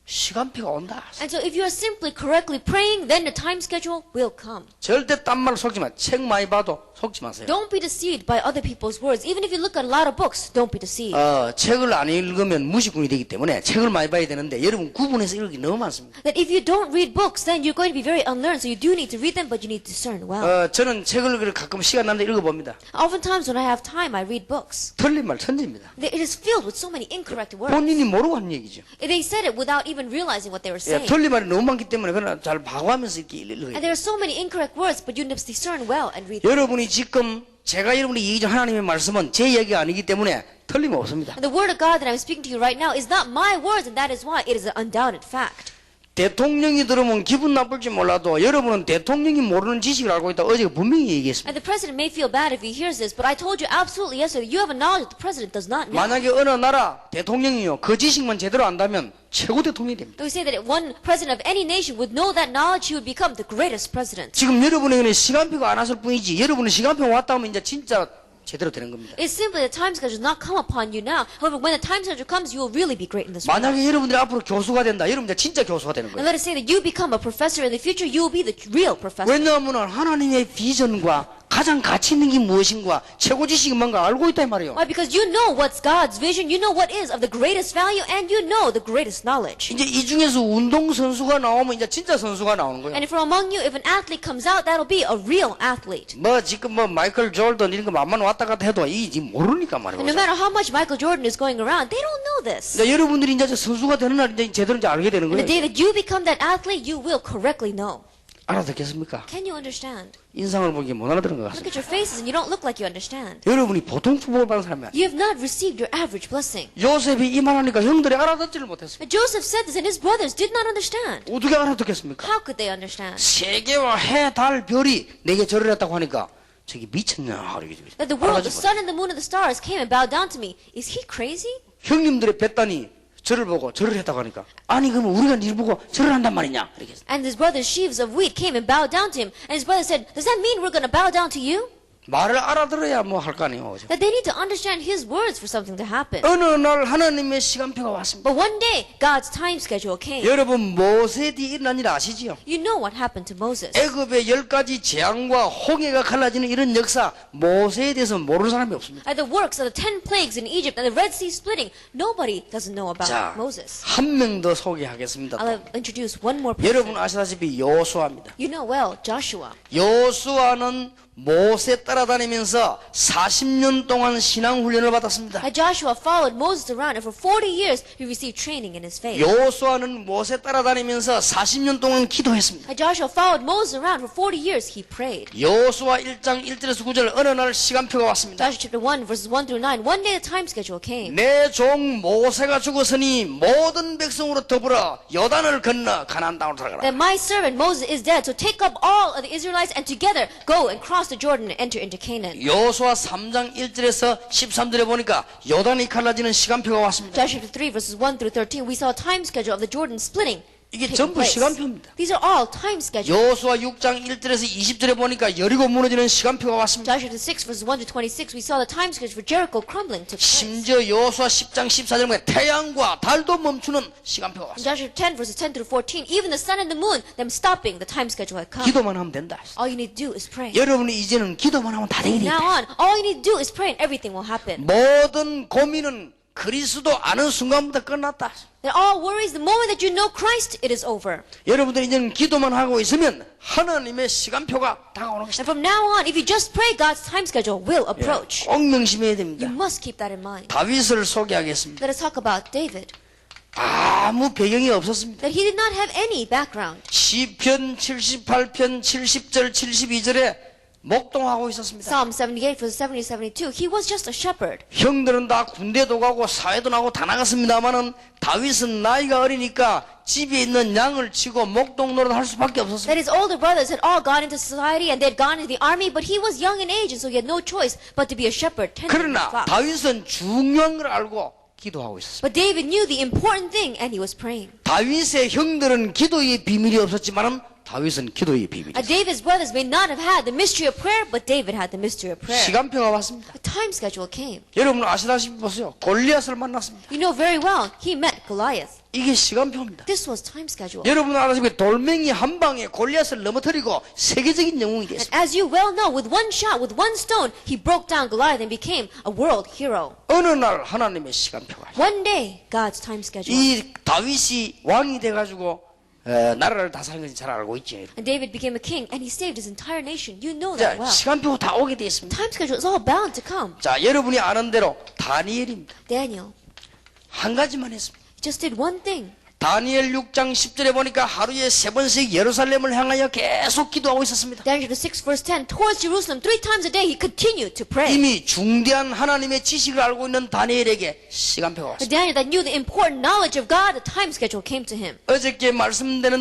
시간표가 온다. And so if you are simply correctly praying, then the time schedule will come. 절대 딴 말로 속지 마. 책 많이 봐도 속지 마세요. Don't be deceived by other people's words. Even if you look at a lot of books, don't be deceived. 책을 안 읽으면 무식군이 되기 때문에 책을 많이 봐야 되는데 여러분 구분해서 읽기 너무 많습니다. That if you don't read books, then you're going to be very unlearned. So you do need to read them, but you need to discern well. 저는 책을 가끔 시간 나는데 읽어봅니다. Oftentimes when I have time, I read books. 틀린 말 천지입니다. It is filled with so many incorrect words. 본인이 모르고 한 얘기죠. They said it without even realizing what they were saying. 틀린 말이 너무 많기 때문에 그러나 잘 봐가면서 이렇게 읽어야 And 돼요. there are so many incorrect words, but you must discern well and read them. 여러분이 지금 제가 여러분이 얘기 중 하나님의 말씀은 제 얘기가 아니기 때문에 틀림없습니다. And the word of God that I'm speaking to you right now is not my words, and that is why it is an undoubted fact. 대통령이 들으면 기분 나쁠지 몰라도 여러분은 대통령이 모르는 지식을 알고 있다. 어제 분명히 얘기했습니다. And the president may feel bad if he hears this, but I told you absolutely yesterday, you have a knowledge that the president does not know. 만약에 어느 나라 대통령이요 그 지식만 제대로 안다면 최고 대통령이 됩니다. We say that if one president of any nation would know that knowledge, he would become the greatest president. 지금 여러분에게는 시간표가 안 왔을 뿐이지 여러분은 시간표 왔다 하면 이제 진짜 제대로 되는 겁니다. It's simply the time schedule does not come upon you now. However, when the time schedule comes, you will really be great in this world. 만약에 여러분들이 앞으로 교수가 된다. 여러분 이제 진짜 교수가 되는 And 거예요. let us say that you become a professor in the future, you will be the real professor. 왜냐하면 하나님의 비전과 가장 가치 있는 게 무엇인가, 최고 지식이 뭔가 알고 있다 이 말이에요. Why? Because you know what's God's vision, you know what is of the greatest value, and you know the greatest knowledge. 이제 이 중에서 운동 선수가 나오면 이제 진짜 선수가 나오는 거예요. And if from among you, if an athlete comes out, that'll be a real athlete. 뭐 지금 뭐 마이클 조던 이런 거 만만 왔다 갔다 해도 이게 모르니까 말이에요. And no matter how much Michael Jordan is going around, they don't know this. 이제 여러분들이 이제 선수가 되는 날 이제 제대로 이제 알게 되는 And the 거예요. day that you become that athlete, you will correctly know. 알아듣겠습니까? Can you understand? 인상을 보기에 못 알아듣는 것 Look 같습니다. at your faces and you don't look like you understand. 여러분이 보통 축복을 받은 사람이 아니에요. You have not received your average blessing. 요셉이 이 말하니까 형들이 알아듣지를 못했어요. But Joseph said this and his brothers did not understand. 어떻게 알아듣겠습니까? How could they understand? 세계와 해, 달, 별이 내게 절을 했다고 하니까 저기 미쳤냐 하고 That the world, the sun and the moon and the stars came and bowed down to me. Is he crazy? 형님들의 뱃단이 저를 보고 절을 했다고 하니까 아니 그러면 우리가 니 보고 절을 한단 말이냐 이렇게 했어요. And his brothers' sheaves of wheat came and bowed down to him. And his brothers said, does that mean we're going to bow down to you? 말을 알아들어야 뭐 할 거 아니에요. 그죠? That they need to understand his words for something to happen. 어느 날 하나님의 시간표가 왔습니다. But one day, God's time schedule came. 여러분 모세 뒤 일어난 일 아시지요? You know what happened to Moses. 애굽의 10가지 재앙과 홍해가 갈라지는 이런 역사 모세에 대해서 모르는 사람이 없습니다. At the works of the 10 plagues in Egypt and the Red Sea splitting, nobody doesn't know about 자, Moses. 한 명 더 소개하겠습니다. I'll introduce one more person. 여러분 아시다시피 여호수아입니다. You know well, Joshua. 여호수아는 모세 따라다니면서 40년 동안 신앙 훈련을 받았습니다. Joshua followed Moses around and for 40 years he received training in his faith. 여호수아는 모세 따라다니면서 40년 동안 기도했습니다. Joshua followed Moses around for 40 years he prayed. 여호수아 1장 1절에서 9절 어느 날 시간표가 왔습니다. Joshua chapter 1 verses 1 through 9. One day the time schedule came. 내 종 모세가 죽었으니 모든 백성으로 더불어 요단을 건너 가나안 땅으로 들어가라. That my servant Moses is dead, so take up all of the Israelites and together go and cross the Jordan and enter into Canaan. 여호수아 3장 1절에서 13절에 보니까 요단이 갈라지는 시간표가 왔습니다. Joshua chapter 3 verses 1 through 13, we saw a time schedule of the Jordan splitting. 이게 taking 전부 place. 시간표입니다. These are all time schedules. 여호수아 6장 1절에서 20절에 보니까 여리고 무너지는 시간표가 왔습니다. Joshua chapter 6 verses 1 to 26, we saw the time schedule for Jericho crumbling took place. 심지어 여호수아 10장 14절에 보니까 태양과 달도 멈추는 시간표가 In 왔습니다. Joshua 10 verses 10 through 14, even the sun and the moon, them stopping, the time schedule had come. 기도만 하면 된다. All you need to do is pray. 여러분이 이제는 기도만 하면 다 되게 Now 된다. on, all you need to do is pray and everything will happen. 모든 고민은 그리스도 아는 순간부터 끝났다. That all worries, the moment that you know Christ, it is over. 여러분들이 이제는 기도만 하고 있으면 하나님의 시간표가 다가오는 And 것이다. from now on, if you just pray, God's time schedule will approach. 꼭 명심해야 됩니다. You must keep that in mind. 다윗을 소개하겠습니다. Let us talk about David. 아무 배경이 없었습니다. That he did not have any background. 시편 78편 70절 72절에 목동하고 있었습니다. Psalm 78 verse 70 72, he was just a shepherd. 형들은 다 군대도 가고 사회도 나고 다 나갔습니다만은 다윗은 나이가 어리니까 집에 있는 양을 치고 목동 노릇 할 수밖에 없었습니다. That his older brothers had all gone into society and they had gone into the army, but he was young in age and so he had no choice but to be a shepherd, tending the 그러나 flock. 다윗은 중요한 걸 알고 기도하고 있었습니다. But David knew the important thing and he was praying. 다윗의 형들은 기도의 비밀이 없었지만은 다윗은 기도의 비밀이 있었습니다. David's brothers may not have had the mystery of prayer, but David had the mystery of prayer. 시간표가 왔습니다. A time schedule came. 여러분 아시다시피 보세요. 골리앗을 만났습니다. You know very well, he met Goliath. 이게 시간표입니다. This was time schedule. 여러분 아시다시피 돌멩이 한 방에 골리앗을 넘어뜨리고 세계적인 영웅이 And 됐습니다. as you well know, with one shot, with one stone, he broke down Goliath and became a world hero. 어느 날 하나님의 시간표가 One day, God's time schedule. 이 다윗이 왕이 돼가지고 나라를 다스리는 것이 잘 알고 있죠. And David became a king and he saved his entire nation. You know 자, that well. 시간표 다 오게 돼 있습니다. Time schedule is all bound to come. 자, 여러분이 아는 대로 다니엘입니다. Daniel, 한 가지만 했습니다. he just did one thing. 다니엘 6장 10절에 보니까 하루에 3번씩 예루살렘을 향하여 계속 기도하고 있었습니다. Daniel chapter 6 verse 10, towards Jerusalem 3 times a day he continued to pray. 이미 중대한 하나님의 지식을 알고 있는 다니엘에게 시간표가 But 왔습니다. Daniel that knew the important knowledge of God, the time schedule came to him. 어저께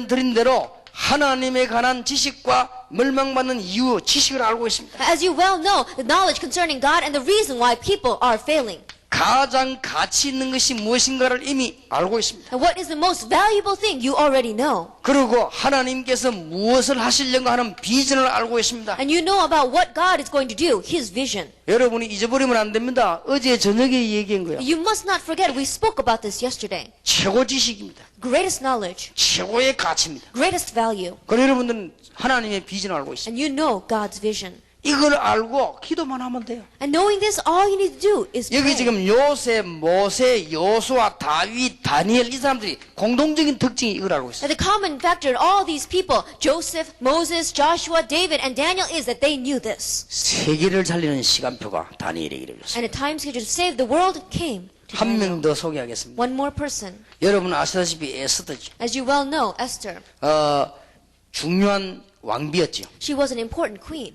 드린 대로 하나님에 관한 지식과 멸망받는 이유, 지식을 알고 있습니다. As you well know, the knowledge concerning God and the reason why people are failing. 가장 가치 있는 것이 무엇인가를 이미 알고 있습니다. And what is the most valuable thing you already know. 그리고 하나님께서 무엇을 하시려고 하는 비전을 알고 있습니다. And you know about what God is going to do, His vision. 여러분이 잊어버리면 안 됩니다. 어제 저녁에 얘기한 거예요. You must not forget, we spoke about this yesterday. 최고 지식입니다. Greatest knowledge, 최고의 가치입니다. greatest value. 그럼 여러분들은 하나님의 비전을 알고 있습니다. And you know God's vision. 이걸 알고 기도만 하면 돼요. And knowing this, all you need to do is 여기 pray. 지금 요셉, 모세, 여호수아, 다윗, 다니엘 이 사람들이 공동적인 특징이 이걸 알고 있어요. And the common factor in all these people, Joseph, Moses, Joshua, David, and Daniel, is that they knew this. 세계를 살리는 시간표가 다니엘에게 이르렀어요. And a time schedule to save the world came to 한 Daniel. 명 더 소개하겠습니다. One more person. 여러분 아시다시피 에스더죠. As you well know, Esther. 중요한 왕비였죠. She was an important queen.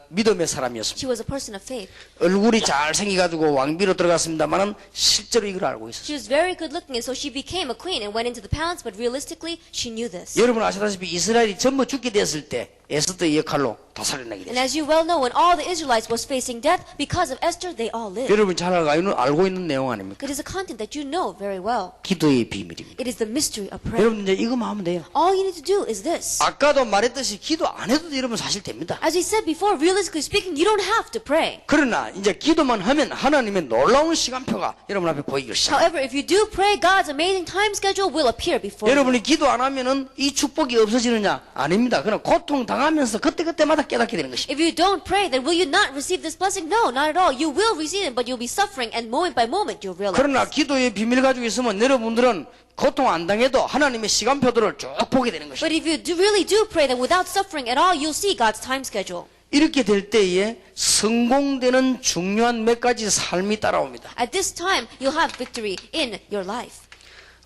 믿음의 사람이었습니다. She was a person of faith. 얼굴이 잘 생겨가지고 왕비로 들어갔습니다만은 실제로 이걸 알고 있었어요. She was very good looking, and so she became a queen and went into the palace, but realistically, she knew this. 여러분 아시다시피 이스라엘이 전부 죽게 됐을 때 에스더의 역할로 다 살아나게 And 됐어요. as you well know, when all the Israelites was facing death, because of Esther, they all lived. 여러분 잘 알고 있는 내용 아닙니까? It is a content that you know very well. 기도의 비밀입니다. It is the mystery of prayer. 여러분 이제 이거만 하면 돼요. All you need to do is this. 아까도 말했듯이 기도 안 해도 여러분 사실 됩니다. As we said before, realistically speaking, you don't have to pray. 그러나 이제 기도만 하면 하나님의 놀라운 시간표가 여러분 앞에 보이기 시작합니다. However, if you do pray, God's amazing time schedule will appear before you. 여러분이 기도 안 하면은 이 축복이 없어지느냐? 아닙니다. 그냥 고통 당하면서 그때마다 깨닫게 되는 것입니다. If you don't pray, then will you not receive this blessing? No, not at all. You will receive it, but you'll be suffering, and moment by moment you'll realize. 그러나 기도의 비밀 가지고 있으면 여러분들은 고통 안 당해도 하나님의 시간표들을 쭉 보게 되는 것입니다. But if you really do pray, then without suffering at all, you'll see God's time schedule. 이렇게 될 때에 성공되는 중요한 몇 가지 삶이 따라옵니다. At this time, you'll have victory in your life.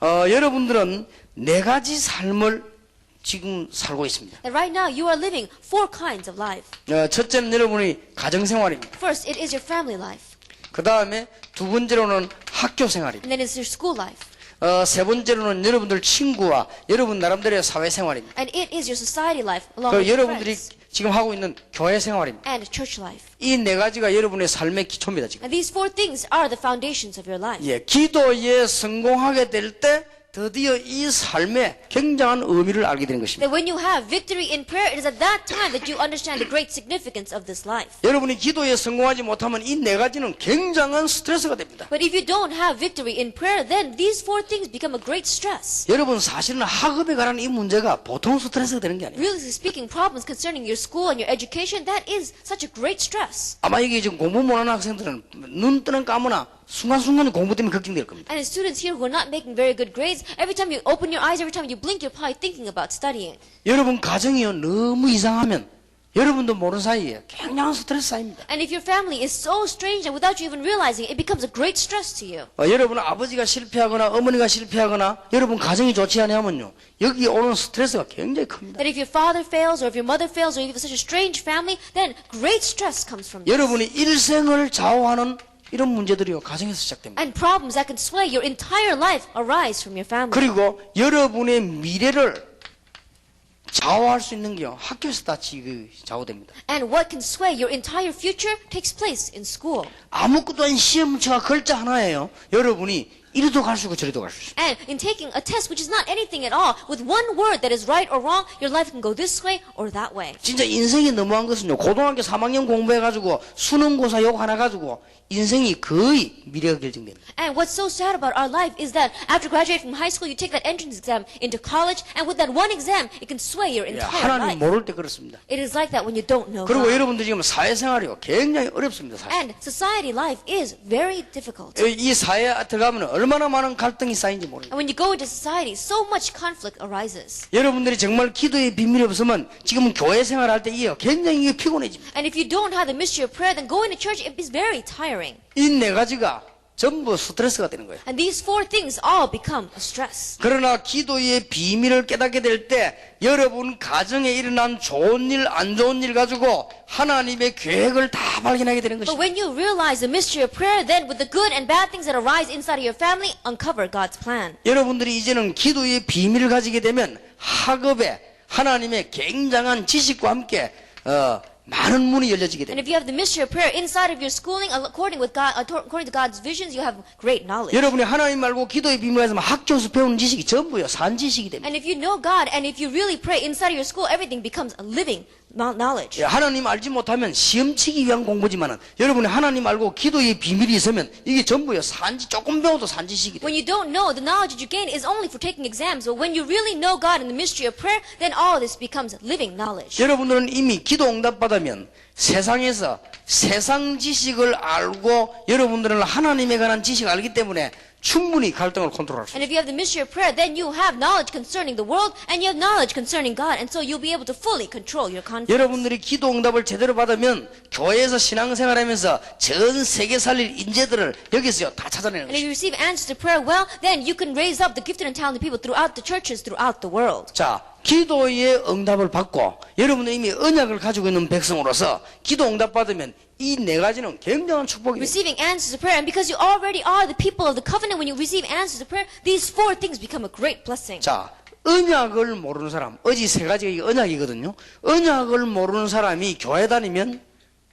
여러분들은 네 가지 삶을 지금 살고 있습니다. And right now, you are living 4 kinds of life. 첫째는 여러분이 가정생활입니다. First, it is your family life. 그 다음에 두 번째로는 학교 생활입니다. And then it's your school life. 세 번째로는 여러분들 친구와 여러분 나름대로의 사회생활입니다. And it is your society life, along 그 with your 여러분들이 friends. 지금 하고 있는 교회 생활입니다. And church life. 이 네 가지가 여러분의 삶의 기초입니다. 지금. And these 4 things are the foundations of your life. 예, 기도에 성공하게 될 때 드디어 이 삶에 굉장한 의미를 알게 되는 것입니다. That when you have victory in prayer, it is at that time that you understand the great significance of this life. 여러분이 기도에 성공하지 못하면 이 네 가지는 굉장한 스트레스가 됩니다. But if you don't have victory in prayer, then these 4 things become a great stress. 여러분 사실은 학업에 관한 이 문제가 보통 스트레스가 되는 게 아니에요. Really speaking, problems concerning your school and your education, that is such a great stress. 아마 이게 지금 공부 못하는 학생들은 눈 뜨는 감으나 순간순간 공부 때문에 걱정될 겁니다. And the students here who are not making very good grades, every time you open your eyes, every time you blink, you're probably thinking about studying. 여러분 가정이요 너무 이상하면 여러분도 모르는 사이에 굉장한 스트레스 쌓입니다. And if your family is so strange that without you even realizing, it becomes a great stress to you. 여러분 아버지가 실패하거나 어머니가 실패하거나 여러분 가정이 좋지 않으면요 여기 오는 스트레스가 굉장히 큽니다. That if your father fails, or if your mother fails, or if you have such a strange family, then great stress comes from this. 여러분이 일생을 좌우하는 이런 문제들이요 가정에서 시작됩니다. And problems that can sway your entire life arise from your family. 그리고 여러분의 미래를 좌우할 수 있는 게요 학교에서 다 좌우됩니다. And what can sway your entire future takes place in school. 아무것도 아닌 시험지와 글자 하나예요 여러분이 이리도 갈 수 있고 저리도 갈 수 있어요. And in taking a test, which is not anything at all, with one word that is right or wrong, your life can go this way or that way. 진짜 인생이 너무한 것은요 고등학교 3학년 공부해가지고 수능고사 욕 하나 가지고 인생이 거의 미래가 결정됩니다. And what's so sad about our life is that after graduating from high school, you take that entrance exam into college, and with that one exam, it can sway your entire 하나님 life. 모를 때 그렇습니다. It is like that when you don't know 그리고 God. 여러분들 지금 사회생활이요 굉장히 어렵습니다. 사실. And society life is very difficult. 이 사회에 들어가면 얼마나 많은 갈등이 쌓인지 모릅니다. And when you go into society, so much conflict arises. 여러분들이 정말 기도의 비밀이 없으면 지금 교회 생활할 때 이요 굉장히 이게 피곤해집니다. And if you don't have the mystery of prayer, then going to church it is very tiring. 이 네 가지가 전부 스트레스가 되는 거예요. And these 4 things all become a stress. 그러나 기도의 비밀을 깨닫게 될 때 여러분 가정에 일어난 좋은 일, 안 좋은 일 가지고 하나님의 계획을 다 발견하게 되는 But 것입니다. when you realize the mystery of prayer, then with the good and bad things that arise inside of your family, uncover God's plan. 여러분들이 이제는 기도의 비밀을 가지게 되면 학업에 하나님의 굉장한 지식과 함께 많은 문이 열려지게 And 됩니다. if you have the mystery of prayer inside of your schooling, according to God's visions, you have great knowledge. 여러분이 하나님 말고 기도의 비밀에서 학교에서 배우는 지식이 전부요 산지식이 됩니다. And if you know God, and if you really pray inside of your school, everything becomes a living knowledge. 예, 하나님 알지 못하면 시험 치기 위한 공부지만은 여러분이 하나님 알고 기도의 비밀이 있으면 이게 전부요 산지 조금 배워도 산지식이 When 됩니다. you don't know, the knowledge that you gain is only for taking exams. But when you really know God and the mystery of prayer, then all this becomes living knowledge. 여러분들은 이미 기도 응답받아 받으면 세상에서 세상 지식을 알고 여러분들은 하나님에 관한 지식을 알기 때문에 충분히 갈등을 컨트롤할 수 있어요. And if you have the mystery of prayer, then you have knowledge concerning the world and you have knowledge concerning God. And so you'll be able to fully control your conflicts. 여러분들이 기도 응답을 제대로 받으면 교회에서 신앙생활하면서 전 세계 살릴 인재들을 여기서요 다 찾아내는 And if 것이죠. you receive answers to prayer well, then you can raise up the gifted and talented people throughout the churches throughout the world. 자, 기도의 응답을 받고 여러분은 이미 언약을 가지고 있는 백성으로서 기도 응답 받으면 이 네 가지는 굉장한 축복입니다. Receiving answers to prayer, and because you already are the people of the covenant, when you receive answers to prayer, these four things become a great blessing. 자, 언약을 모르는 사람, 어제 세 가지가 이게 언약이거든요. 언약을 모르는 사람이 교회 다니면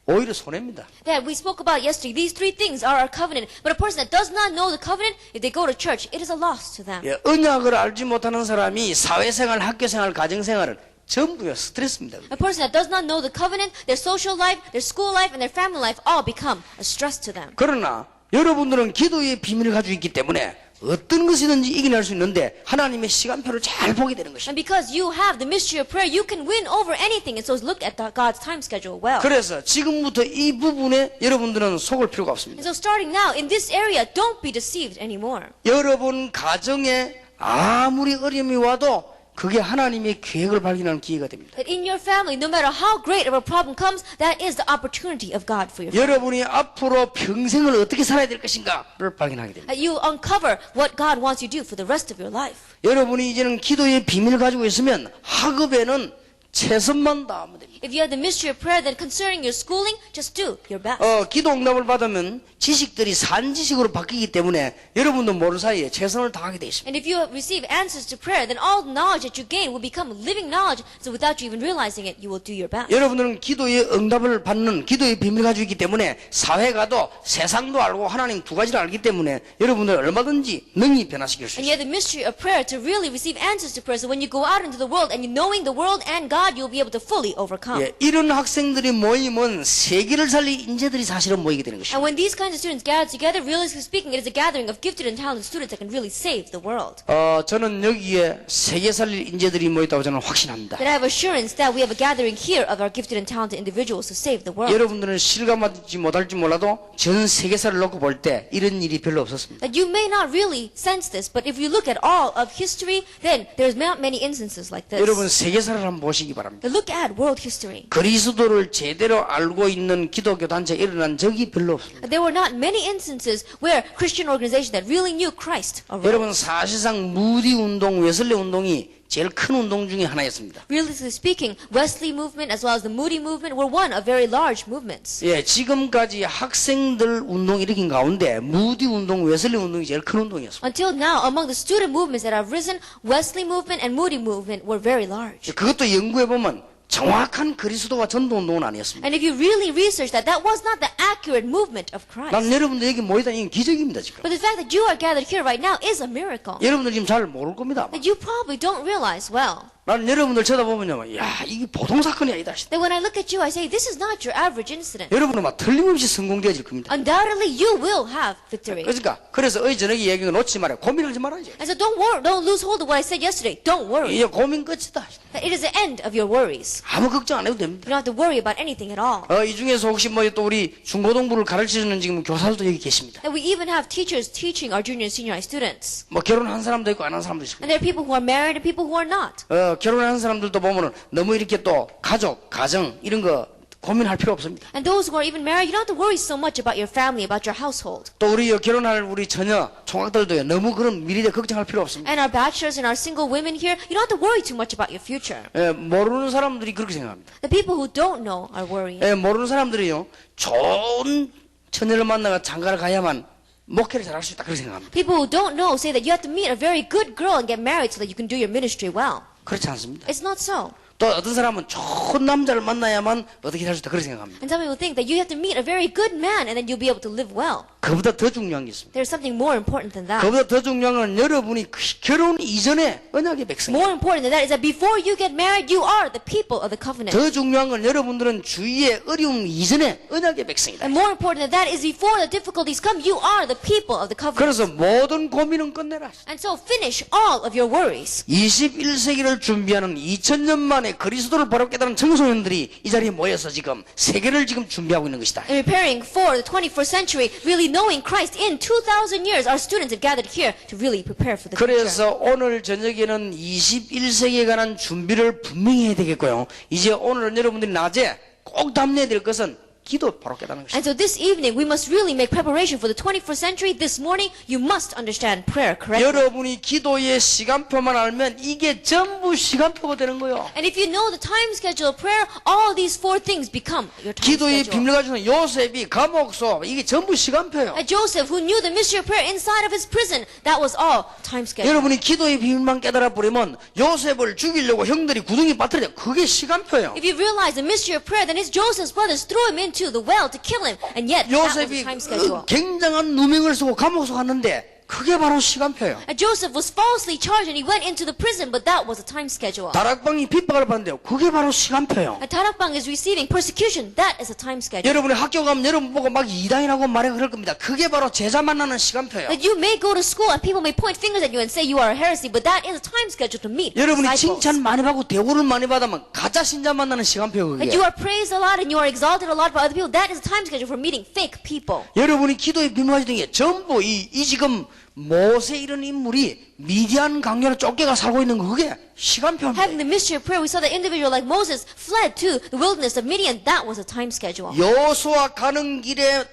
오히려 손해입니다. That we spoke about yesterday, these three things are our covenant. But a person that does not know the covenant, if they go to church, it is a loss to them. 예, 언약을 알지 못하는 사람이 사회생활, 학교생활, 가정생활은 전부요 스트레스입니다. A person that does not know the covenant, their social life, their school life, and their family life all become a stress to them. 그러나 여러분들은 기도의 비밀을 가지고 있기 때문에 어떤 것이든지 이겨낼 수 있는데 하나님의 시간표를 잘 보게 되는 것입니다. And because you have the mystery of prayer, you can win over anything. And so look at God's time schedule well. 그래서 지금부터 이 부분에 여러분들은 속을 필요가 없습니다. And so starting now, in this area, don't be deceived anymore. 여러분 가정에 아무리 어려움이 와도 그게 하나님의 계획을 발견하는 기회가 됩니다. That in your family, no matter how great of a problem comes, that is the opportunity of God for your family. 여러분이 앞으로 평생을 어떻게 살아야 될 것인가를 발견하게 됩니다. That you uncover what God wants you to do for the rest of your life. 여러분이 이제는 기도의 비밀을 가지고 있으면 학업에는 최선만 다하면 됩니다. If you have the mystery of prayer, then concerning your schooling, just do your best. 기도 응답을 받으면 지식들이 산 지식으로 바뀌기 때문에 여러분도 모르는 사이에 최선을 다하게 돼 있습니다. And if you receive answers to prayer, then all knowledge that you gain will become living knowledge. So without you even realizing it, you will do your best. 여러분들은 기도의 응답을 받는 기도의 비밀을 가지고 있기 때문에 사회가도 세상도 알고 하나님 두 가지를 알기 때문에 여러분들 얼마든지 능히 변화시킬 수 And you 있습니다. have the mystery of prayer to really receive answers to prayer. So when you go out into the world and you knowing the world and God, you'll be able to fully overcome. 예, 이런 학생들이 모이면 세계를 살릴 인재들이 사실은 모이게 되는 것입니다. And when these kinds of students gather together, realistically speaking, it is a gathering of gifted and talented students that can really save the world. 저는 여기에 세계 살릴 인재들이 모였다고 저는 확신합니다. That I have assurance that we have a gathering here of our gifted and talented individuals to save the world. 여러분들은 실감하지 못할지 몰라도 전 세계사를 놓고 볼 때 이런 일이 별로 없었습니다. That you may not really sense this, but if you look at all of history, then there's not many instances like this. 여러분 세계사를 한번 보시기 바랍니다. Look at world history. 그리스도를 제대로 알고 있는 기독교 단체가 일어난 적이 별로 없습니다. There were not many instances where Christian organizations that really knew Christ arose. 여러분 사실상 무디 운동, 웨슬리 운동이 제일 큰 운동 중에 하나였습니다. Realistically speaking, Wesley movement as well as the Moody movement were one of very large movements. 예, 지금까지 학생들 운동이 일으킨 가운데 무디 운동, 웨슬리 운동이 제일 큰 운동이었습니다. Until now, among the student movements that have risen, Wesley movement and Moody movement were very large. 그것도 연구해 보면 정확한 그리스도와 전도 운동은 아니었습니다. And if you really research that, that was not the accurate movement of Christ. 난 여러분들 여기 모이다니 이건 기적입니다 지금. But the fact that you are gathered here right now is a miracle. 여러분들 지금 잘 모를 겁니다. That you probably don't realize well. 나는 여러분들 쳐다보면요, 야 이게 보통 사건이 아니다. That when I look at you, I say, this is not your average incident. 여러분은 막 틀림없이 성공되어질 겁니다. Undoubtedly, you will have victory. 그러니까 그래서 어제 저녁에 얘기가 놓지 말아요. 고민하지 말아야지. And so don't worry, don't lose hold of what I said yesterday. Don't worry. 이제 고민 끝이다. It is the end of your worries. 아무 걱정 안 해도 됩니다. You don't have to worry about anything at all. 이 중에서 혹시 뭐 또 우리 중고등부를 가르치는 지금 교사들도 여기 계십니다. And we even have teachers teaching our junior and senior high students. 뭐 결혼한 사람도 있고 안 한 사람도 있고. And there are people who are married and people who are not. 결혼한 사람들도 보면은 너무 이렇게 또 가족, 가정 이런 거 고민할 필요 없습니다. And those who are even married, you don't have to worry so much about your family, about your household. 또 우리 결혼할 우리 처녀 총각들도요 너무 그런 미래에 걱정할 필요 없습니다. And our bachelors and our single women here, you don't have to worry too much about your future. 모르는 사람들이 그렇게 생각합니다. The people who don't know are worrying. 모르는 사람들이요 좋은 처녀를 만나가 장가를 가야만 목회를 잘할 수 있다 그렇게 생각합니다. People who don't know say that you have to meet a very good girl and get married so that you can do your ministry well. 그렇지 않습니다. It's not so. 또 어떤 사람은 좋은 남자를 만나야만 어떻게 할 수 있다 그렇게 생각합니다. And some people think that you have to meet a very good man and then you'll be able to live well. 그보다 더 중요한 게 있습니다. There's something more important than that. 그보다 더 중요한 건 여러분이 결혼 이전에 언약의 백성이에요. More important than that is that before you get married, you are the people of the covenant. 더 중요한 건 여러분들은 주위의 어려움 이전에 언약의 백성이다. And more important than that is before the difficulties come, you are the people of the covenant. 그래서 모든 고민은 끝내라. And so finish all of your worries. 21세기를 준비하는 2000년 만에 그리스도를 바로 깨달은 청소년들이 이 자리에 모여서 지금 세계를 지금 준비하고 있는 것이다. And preparing for the 21st century, really knowing Christ in 2,000 years, our students have gathered here to really prepare for the future. 그래서 오늘 저녁에는 21세기에 관한 준비를 분명히 해야 되겠고요. 이제 오늘은 여러분들이 낮에 꼭 담내야 될 것은 기도 바로 깨닫는 것입니다. And so this evening, we must really make preparation for the 21st century. This morning, you must understand prayer correctly. 여러분이 기도의 시간표만 알면 이게 전부 시간표가 되는 거예요. And if you know the time schedule of prayer, all these four things become your time 기도의 schedule. 비밀을 가지고 요셉이 감옥소 이게 전부 시간표예요. And Joseph, who knew the mystery of prayer inside of his prison, that was all time schedule. 여러분이 기도의 비밀만 깨달아 버리면 요셉을 죽이려고 형들이 구덩이 빠뜨려 그게 시간표예요. If you realize the mystery of prayer, then it's Joseph's brothers threw him into the well to kill him, and yet that was the 요셉이 time schedule. 굉장한 누명을 쓰고 감옥소 갔는데 그게 바로 시간표예요. And Joseph was falsely charged and he went into the prison, but that was a time schedule. 다락방이 핍박을 받는데요. 그게 바로 시간표예요. And Tarakbang is receiving persecution. That is a time schedule. 여러분이 학교 가면 여러분 보고 막 이단이라고 말해 그럴 겁니다. 그게 바로 제자 만나는 시간표예요. That you may go to school and people may point fingers at you and say you are a heresy, but that is a time schedule to meet 여러분이 disciples. 칭찬 많이 받고 대우를 많이 받으면 가짜 신자 만나는 시간표예요. That 그게. you are praised a lot and you are exalted a lot by other people, that is a time schedule for meeting fake people. 여러분이 기도의 비밀 가지고 있는 게 전부 이 지금 모세 이런 인물이 미디안 강요로 쫓겨가 살고 있는 거 그게 시간표입니다. Having the mystery of prayer, we saw that individual like Moses fled to the wilderness of Midian. That was a time schedule. 여호수아 가는 길에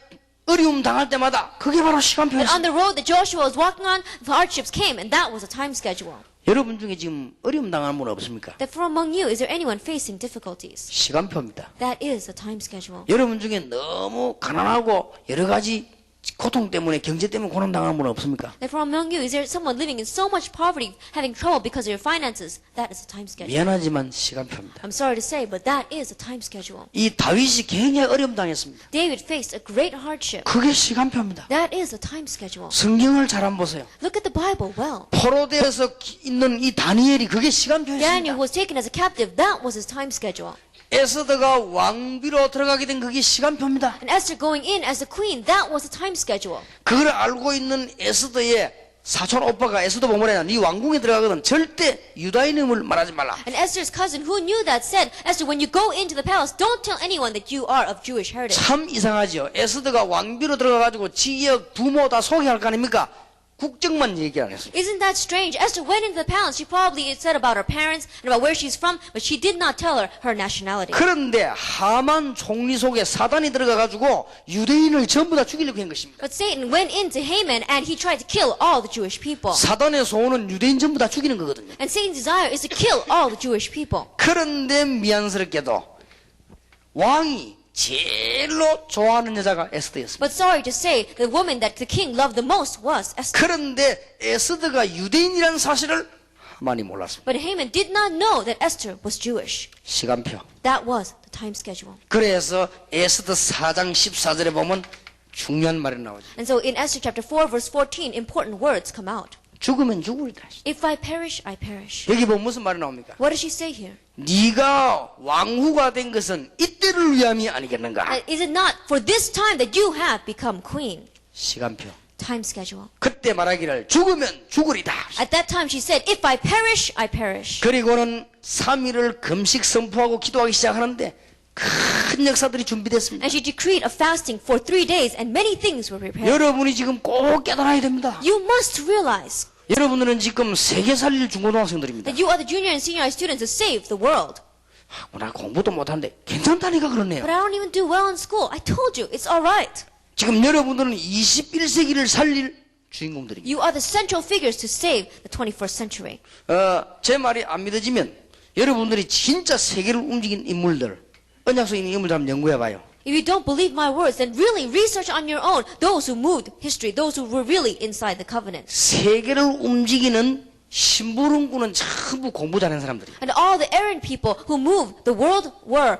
어려움 당할 때마다 그게 바로 And 시간표였어요. on the road that Joshua was walking on, the hardships came, and that was a time schedule. 여러분 중에 지금 어려움 당하는 분 없습니까? That from among you, is there anyone facing difficulties? 시간표입니다. That is a time schedule. 여러분 중에 너무 가난하고 여러 가지 고통 때문에 경제 때문에 고난 당하는 분 없습니까? That from among you, is there someone living in so much poverty, having trouble because of your finances? That is a time schedule. 미안하지만 시간표입니다. I'm sorry to say, but that is a time schedule. 이 다윗이 굉장히 어려움 당했습니다. David faced a great hardship. 그게 시간표입니다. That is a time schedule. 성경을 잘 안 보세요. Look at the Bible well. 포로되어서 있는 이 다니엘이 그게 Daniel 시간표였습니다. was taken as a captive. That was his time schedule. 에스더가 왕비로 들어가게 된 그게 시간표입니다. And Esther going in as a queen, that was a time schedule. 그걸 알고 있는 에스더의 사촌 오빠가 에스더 보면에 네 왕궁에 들어가거든 절대 유다인임을 말하지 말라. And Esther's cousin, who knew that, said, Esther, when you go into the palace, don't tell anyone that you are of Jewish heritage. 참 이상하죠. 에스더가 왕비로 들어가가지고 지역 부모 다 소개할 거 아닙니까? 국적만 얘기 안 했어요. Isn't that strange? Esther went into the palace. She probably said about her parents and about where she's from, but she did not tell her nationality. 그런데 하만 총리 속에 사단이 들어가가지고 유대인을 전부 다 죽이려고 한 것입니다. But Satan went into Haman and he tried to kill all the Jewish people. 사단의 소원은 유대인 전부 다 죽이는 거거든요. And Satan's desire is to kill all the Jewish people. 그런데 미안스럽게도 왕이 제일로 좋아하는 여자가 에스더였습니다. But sorry to say, the woman that the king loved the most was Esther. 그런데 에스더가 유대인이라는 사실을 많이 몰랐습니다. But Haman did not know that Esther was Jewish. 시간표. That was the time schedule. 그래서 에스더 4장 14절에 보면 중요한 말이 나오죠. And so in Esther chapter 4 verse 14, important words come out. 죽으면 죽으리다. If I perish, I perish. 여기 보면 무슨 말이 나옵니까? What does she say here? 네가 왕후가 된 것은 이때를 위함이 아니겠는가? Is it not for this time that you have become queen? 시간표. Time schedule. 그때 말하기를 죽으면 죽으리다. At that time she said, if I perish, I perish. 그리고는 3일을 금식 선포하고 기도하기 시작하는데 큰 역사들이 준비됐습니다. And she decreed a fasting for 3 days and many things were prepared. 여러분이 지금 꼭 깨달아야 됩니다. You must realize 여러분들은 지금 세계 살릴 중고등학생들입니다. that you are the junior and senior high students to save the world. 나 공부도 못하는데 괜찮다니까 그러네요. But I don't even do well in school. I told you, it's alright. 지금 여러분들은 21세기를 살릴 주인공들입니다. You are the central figures to save the 21st century. 제 말이 안 믿어지면 여러분들이 진짜 세계를 움직인 인물들, 언약속에 있는 인물들 한번 연구해봐요. If you don't believe my words, then really research on your own those who moved history, those who were really inside the covenant. 세계를 움직이는 심부름꾼은 전부 공부 잘하는 사람들이에요. And all the errand people who moved the world were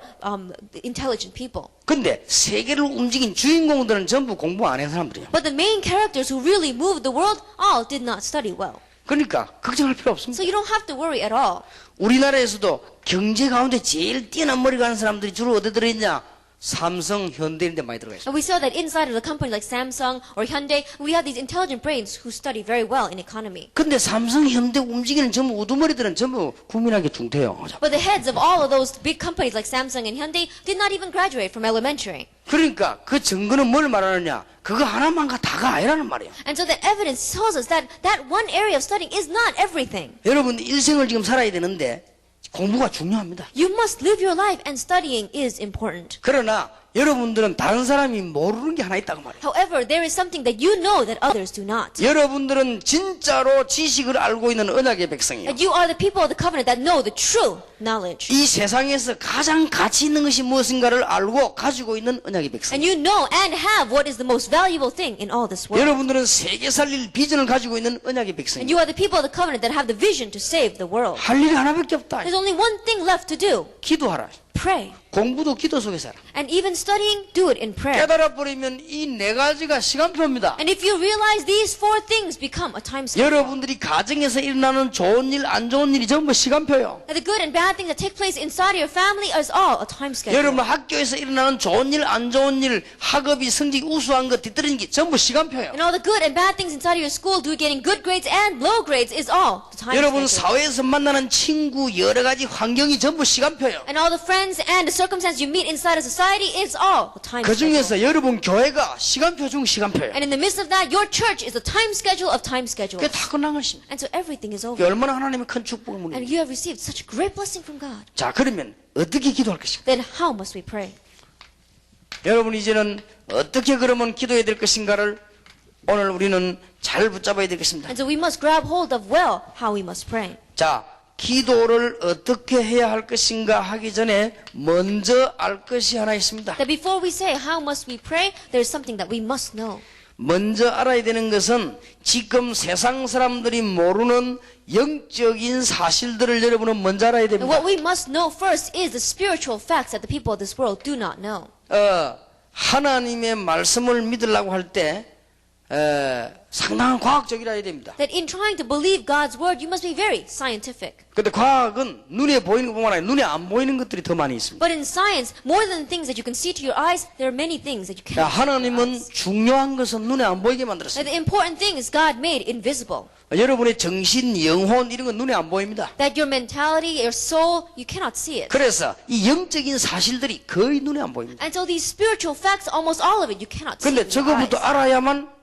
intelligent people. 근데 세계를 움직인 주인공들은 전부 공부 안 한 사람들이에요. But the main characters who really moved the world all did not study well. 그러니까 걱정할 필요 없습니다. So you don't have to worry at all. 우리나라에서도 경제 가운데 제일 뛰어난 머리가 하는 사람들이 주로 어디 들어있냐? 삼성, 현대인데 많이 들어가 있어요. And we saw that inside of the company like Samsung or Hyundai, we have these intelligent brains who study very well in economy. 근데 삼성, 현대 움직이는 전부 우두머리들은 전부 국민학교 중퇴요. But the heads of all of those big companies like Samsung and Hyundai did not even graduate from elementary. 그러니까 그 증거는 뭘 말하느냐? 그거 하나만가 다가 아니라는 말이에요. And so the evidence tells us that that one area of studying is not everything. 여러분 일생을 지금 살아야 되는데 공부가 중요합니다. You must live your life and studying is important. 그러나 여러분들은 다른 사람이 모르는 게 하나 있다고 말해요. However, there is something that you know that others do not. 여러분들은 진짜로 지식을 알고 있는 언약의 백성이에요. And you are the people of the covenant that know the true knowledge. 이 세상에서 가장 가치 있는 것이 무엇인가를 알고 가지고 있는 언약의 백성. And you know and have what is the most valuable thing in all this world. 여러분들은 세계 살릴 비전을 가지고 있는 언약의 And 백성이에요. you are the people of the covenant that have the vision to save the world. 할 일이 하나밖에 없다. There's only one thing left to do. 기도하라. Pray. 공부도 기도 속에서 하라. And even studying, do it in prayer. 깨달아 버리면 이 네 가지가 시간표입니다. And if you realize these four things become a time schedule. 여러분들이 가정에서 일어나는 좋은 일, 안 좋은 일이 전부 시간표요. And the good and bad things that take place inside of your family is all a time schedule. 여러분 학교에서 일어나는 좋은 일, 안 좋은 일, 학업이 성적이 우수한 것, 뒤떨어진 게 전부 시간표예요. And all the good and bad things inside of your school, do getting good grades and low grades is all the time 여러분 schedule. 사회에서 만나는 친구, 여러 가지 환경이 전부 시간표예요. And all the friends and the circumstances you meet inside of society is all a time 그 schedule. 중에서 여러분 교회가 시간표 중 시간표예요. And in the midst of that, your church is a time schedule of time schedules. 그게 다 끝난 것입니다. And so everything is over. 얼마나 하나님의 큰 축복을 And 문입니다. you have received such great blessing from God. 자, 그러면 어떻게 기도할 것인가? Then how must we pray? 여러분 이제는 어떻게 그러면 기도해야 될 것인가를 오늘 우리는 잘 붙잡아야 되겠습니다. And so we must grab hold of well how we must pray. 자, 기도를 어떻게 해야 할 것인가 하기 전에 먼저 알 것이 하나 있습니다. That before we say how must we pray, there is something that we must know. 먼저 알아야 되는 것은 지금 세상 사람들이 모르는 영적인 사실들을 여러분은 먼저 알아야 And what 됩니다. we must know first is the spiritual facts that the people of this world do not know. 하나님의 말씀을 믿으려고 할 때 상당한 과학적이라 해야 됩니다. That in trying to believe God's word, you must be very scientific. 근데 과학은 눈에 보이는 것뿐만 아니라 눈에 안 보이는 것들이 더 많이 있습니다. But in science, more than the things that you can see to your eyes, there are many things that you 야, cannot see to your 하나님은 eyes. 중요한 것은 눈에 안 보이게 And 만들었습니다. the important thing is God made invisible. 여러분의 정신, 영혼 이런 건 눈에 안 보입니다. That your mentality, your soul, you cannot see it. 그래서 이 영적인 사실들이 거의 눈에 안 보입니다. And so these spiritual facts, almost all of it, you cannot see 근데 with your eyes. 저거부터 알아야만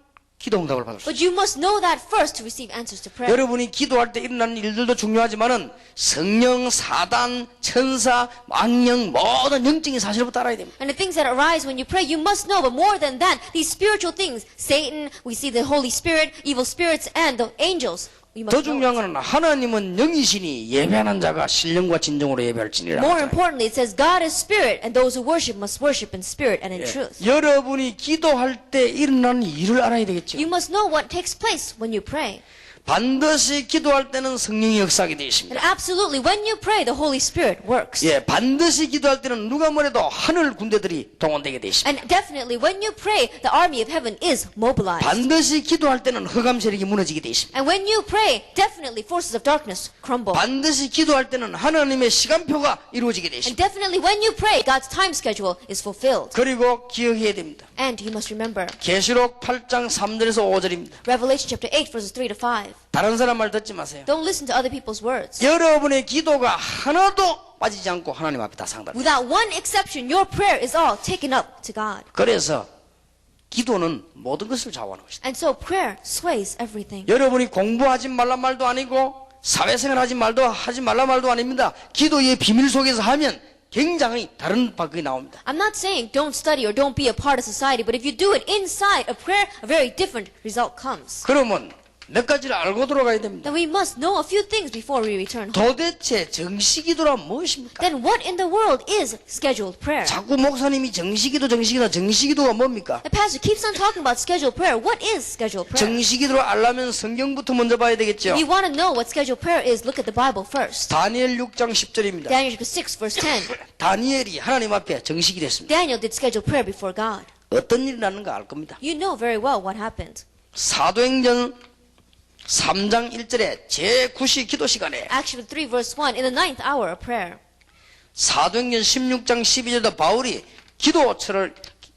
기도 응답을 받을 수 있어요. But you must know that first to receive answers to prayer. 여러분이 기도할 때 일어나는 일들도 중요하지만은 성령, 사단, 천사, 망령 모든 영적인 사실부터 알아야 됩니다. And the things that arise when you pray, you must know. But more than that, these spiritual things, Satan, we see the Holy Spirit, evil spirits, and the angels. We must 더 know. 중요한 것은 하나님은 영이시니 예배하는 자가 신령과 진정으로 예배할지니라. More importantly, it says God is spirit, and those who worship must worship in spirit and in truth. 여러분이 기도할 때 일어나는 일을 알아야 되겠죠. You must know what takes place when you pray. 반드시 기도할 때는 성령이 역사하게 되어 있습니다. And absolutely, when you pray, the Holy Spirit works. 예, 반드시 기도할 때는 누가 뭐래도 하늘 군대들이 동원되게 되어 있습니다. And definitely, when you pray, the army of heaven is mobilized. 반드시 기도할 때는 흑암 세력이 무너지게 되어 있습니다. And when you pray, definitely forces of darkness crumble. 반드시 기도할 때는 하나님의 시간표가 이루어지게 되어 And 있습니다. definitely, when you pray, God's time schedule is fulfilled. 그리고 기억해야 됩니다. And you must remember, 계시록 8장 3절에서 5절입니다. Revelation chapter 8, verses 3 to 5. 다른 사람 말 듣지 마세요. Don't listen to other people's words. 여러분의 기도가 하나도 빠지지 않고 하나님 앞에 다 상달합니다. Without one exception, your prayer is all taken up to God. 그래서 기도는 모든 것을 좌우하는 것이다. And so prayer sways everything. 여러분이 공부하지 말란 말도 아니고 사회생활 하지 말란 말도 아닙니다. 기도의 비밀 속에서 하면 굉장히 다른 방법이 나옵니다. I'm not saying don't study or don't be a part of society, but if you do it inside of prayer, a very different result comes. 그러면 몇 가지를 알고 들어가야 됩니다. then we must know a few things before we return home. 도대체 정시기도란 무엇입니까? Then what in the world is scheduled prayer? 자꾸 목사님이 정시기도가 뭡니까? The pastor keeps on talking about scheduled prayer. What is scheduled prayer? 정시기도를 알려면 성경부터 먼저 봐야 되겠죠. If you want to know what scheduled prayer is, look at the Bible first. 다니엘 6장 10절입니다. Daniel chapter 6 verse 10. 다니엘이 하나님 앞에 정식이 됐습니다. Daniel did scheduled prayer before God. 어떤 일이 나는가 알 겁니다. You know very well what happened. 사도행전 3장 1절에 제9시 기도 시간에 Acts chapter 3 verse 1, in the 9th hour of prayer. 사도행전 16장 12절에도 바울이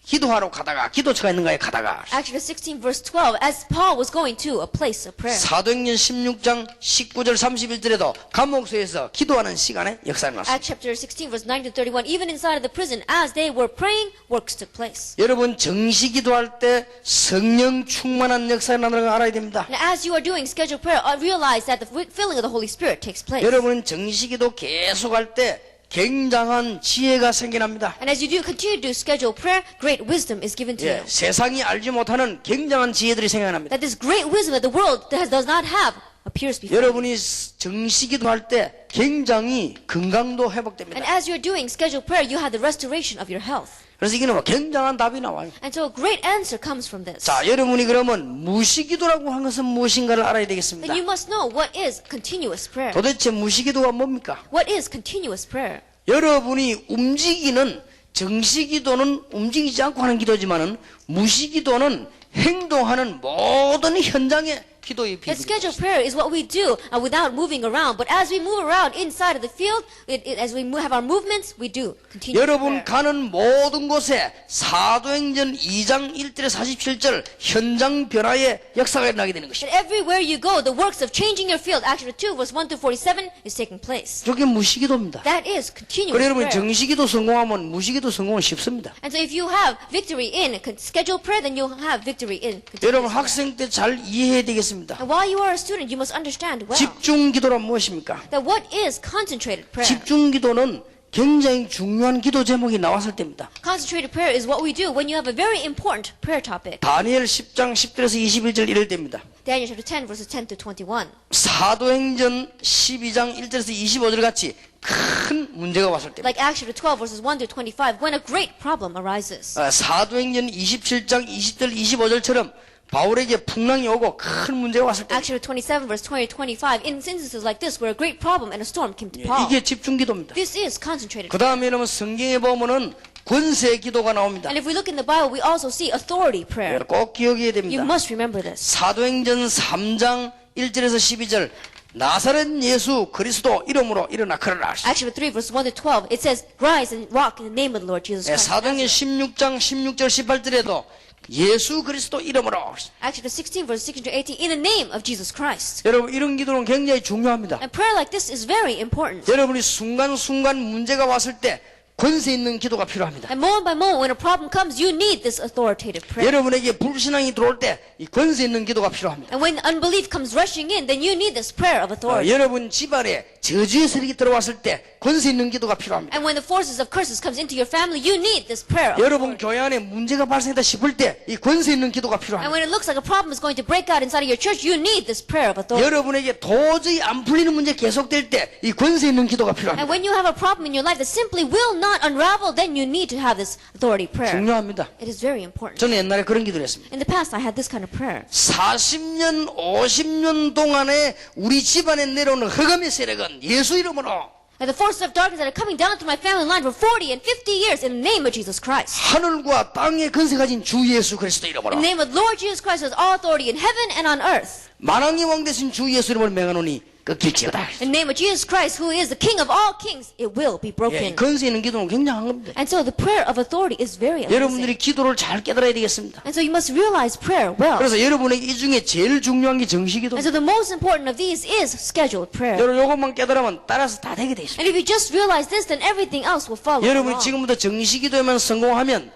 기도하러 가다가 기도처가 있는가에 가다가 Acts chapter 16 verse 12, as Paul was going to a place of prayer. 사도행전 16장 19절 31절에도 감옥소에서 기도하는 시간에 역사가 났습니다. Acts chapter 16 verse 9 to 31, even inside of the prison, as they were praying, works took place. 여러분 정시 기도할 때 성령 충만한 역사가 나는 걸 알아야 됩니다. And as you are doing scheduled prayer, realize that the filling of the Holy Spirit takes place. 여러분은 정시 기도 계속 할 때 굉장한 지혜가 생겨납니다. And as you do continue to do scheduled prayer, great wisdom is given to you. 세상이 알지 못하는 굉장한 지혜들이 생겨납니다. That this great wisdom that the world does not have appears before you. 여러분이 정시 기도할 때 굉장히 건강도 And 회복됩니다. as you're doing scheduled prayer, you have the restoration of your health. 그래서 이게 굉장한 답이 나와요. And so a great answer comes from this. 자, 여러분이 그러면 무시기도라고 하는 것은 무엇인가를 알아야 되겠습니다. Then you must know what is continuous prayer. 도대체 무시기도가 뭡니까? What is continuous prayer? 여러분이 움직이는 정시기도는 움직이지 않고 하는 기도지만은 무시기도는 행동하는 모든 현장의 기도의 That 비밀입니다. scheduled prayer is what we do without moving around. But as we move around inside of the field, as we have our movements, we do continuous 여러분 prayer. 가는 모든 곳에 사도행전 2장 1절에 47절 현장 변화의 역사가 일어나게 되는 것입니다. That everywhere you go, the works of changing your field, Acts 2 verse 1 to 47, is taking place. 저게 무시기도입니다. That is continuous 그래 여러분 prayer. 정시기도 성공하면 무시기도 성공은 쉽습니다. And so if you have victory in scheduled prayer, then you'll have victory in 여러분 continuous prayer. 학생 때 잘 이해해야 되겠습니다. And while you are a student, you must understand well 집중기도란 무엇입니까? that what is concentrated prayer? 집중기도는 굉장히 중요한 기도 제목이 나왔을 때입니다. Concentrated prayer is what we do when you have a very important prayer topic. 다니엘 10장 10절에서 21절 이럴 때입니다. Daniel chapter 10 verses 10 to 21. 사도행전 12장 1절에서 25절 같이 큰 문제가 왔을 때입니다. Like Acts chapter 12 verses 1 to 25, when a great problem arises. 사도행전 27장 20절 25절처럼 바울에게 풍랑이 오고 큰 문제가 왔을 때 Acts chapter 27 verse 20 to 25, in instances like this where a great problem and a storm came to Paul. 이게 집중기도입니다. This is concentrated 그 다음에 여러분 성경에 보면은 권세 기도가 나옵니다. And if we look in the Bible, we also see authority prayer. 꼭 기억해야 You 됩니다. must remember this. 사도행전 3장 1절에서 12절 나사렛 예수 그리스도 이름으로 일어나 걸어라. Acts chapter 3 verse 1 to 12, it says, rise and walk in the name of the Lord Jesus Christ. 사도행전 16장 16절 18절에도 예수 그리스도 이름으로. Acts chapter 16 verse 16 to 18, in the name of Jesus Christ. 여러분 이런 기도는 굉장히 중요합니다. And prayer like this is very important. 여러분이 순간순간 문제가 왔을 때 권세 있는 기도가 필요합니다. And moment by moment, when a problem comes, you need this authoritative prayer. 여러분에게 불신앙이 들어올 때 이 권세 있는 기도가 필요합니다. And when unbelief comes rushing in, then you need this prayer of authority. 여러분 집안에 저주의 세력이 들어왔을 때 권세 있는 기도가 필요합니다. And when the forces of curses comes into your family, you need this prayer of 여러분 authority. 교회 안에 문제가 발생했다 싶을 때 이 권세 있는 기도가 And 필요합니다. when it looks like a problem is going to break out inside of your church, you need this prayer of authority. 여러분에게 도저히 안 풀리는 문제 계속될 때 이 권세 있는 기도가 And 필요합니다. when you have a problem in your life that simply will not unravel, then you need to have this authority prayer. 중요합니다. It is very important. 저는 옛날에 그런 기도를 했습니다. In the past, I had this kind of prayer. 40년, 50년 동안에 우리 집안에 내려오는 흑암의 세력은 예수 이름으로 And the forces of darkness that are coming down through my family line for 40 and 50 years in the name of Jesus Christ. 하늘과 땅의 근세 가진 주 예수 그리스도 In 이름으로 the name of Lord Jesus Christ, who has all authority in heaven and on earth. 만왕의 왕 되신 주 예수 이름을 맹하노니 끊길지어다. In the name of Jesus Christ, who is the King of all kings, it will be 예, broken. 근세 있는 기도는 굉장한 겁니다. And so the prayer of authority is very amazing. 여러분들이 기도를 잘 깨달아야 되겠습니다. And so you must realize prayer well. 그래서 여러분에게 이 중에 제일 중요한 게 정시기도. And so the most important of these is scheduled prayer. 여러분 요것만 깨달으면 따라서 다 되게 돼 있습니다. And if you just realize this, then everything else will follow 여러분이 along. 지금부터 정시기도에만 성공하면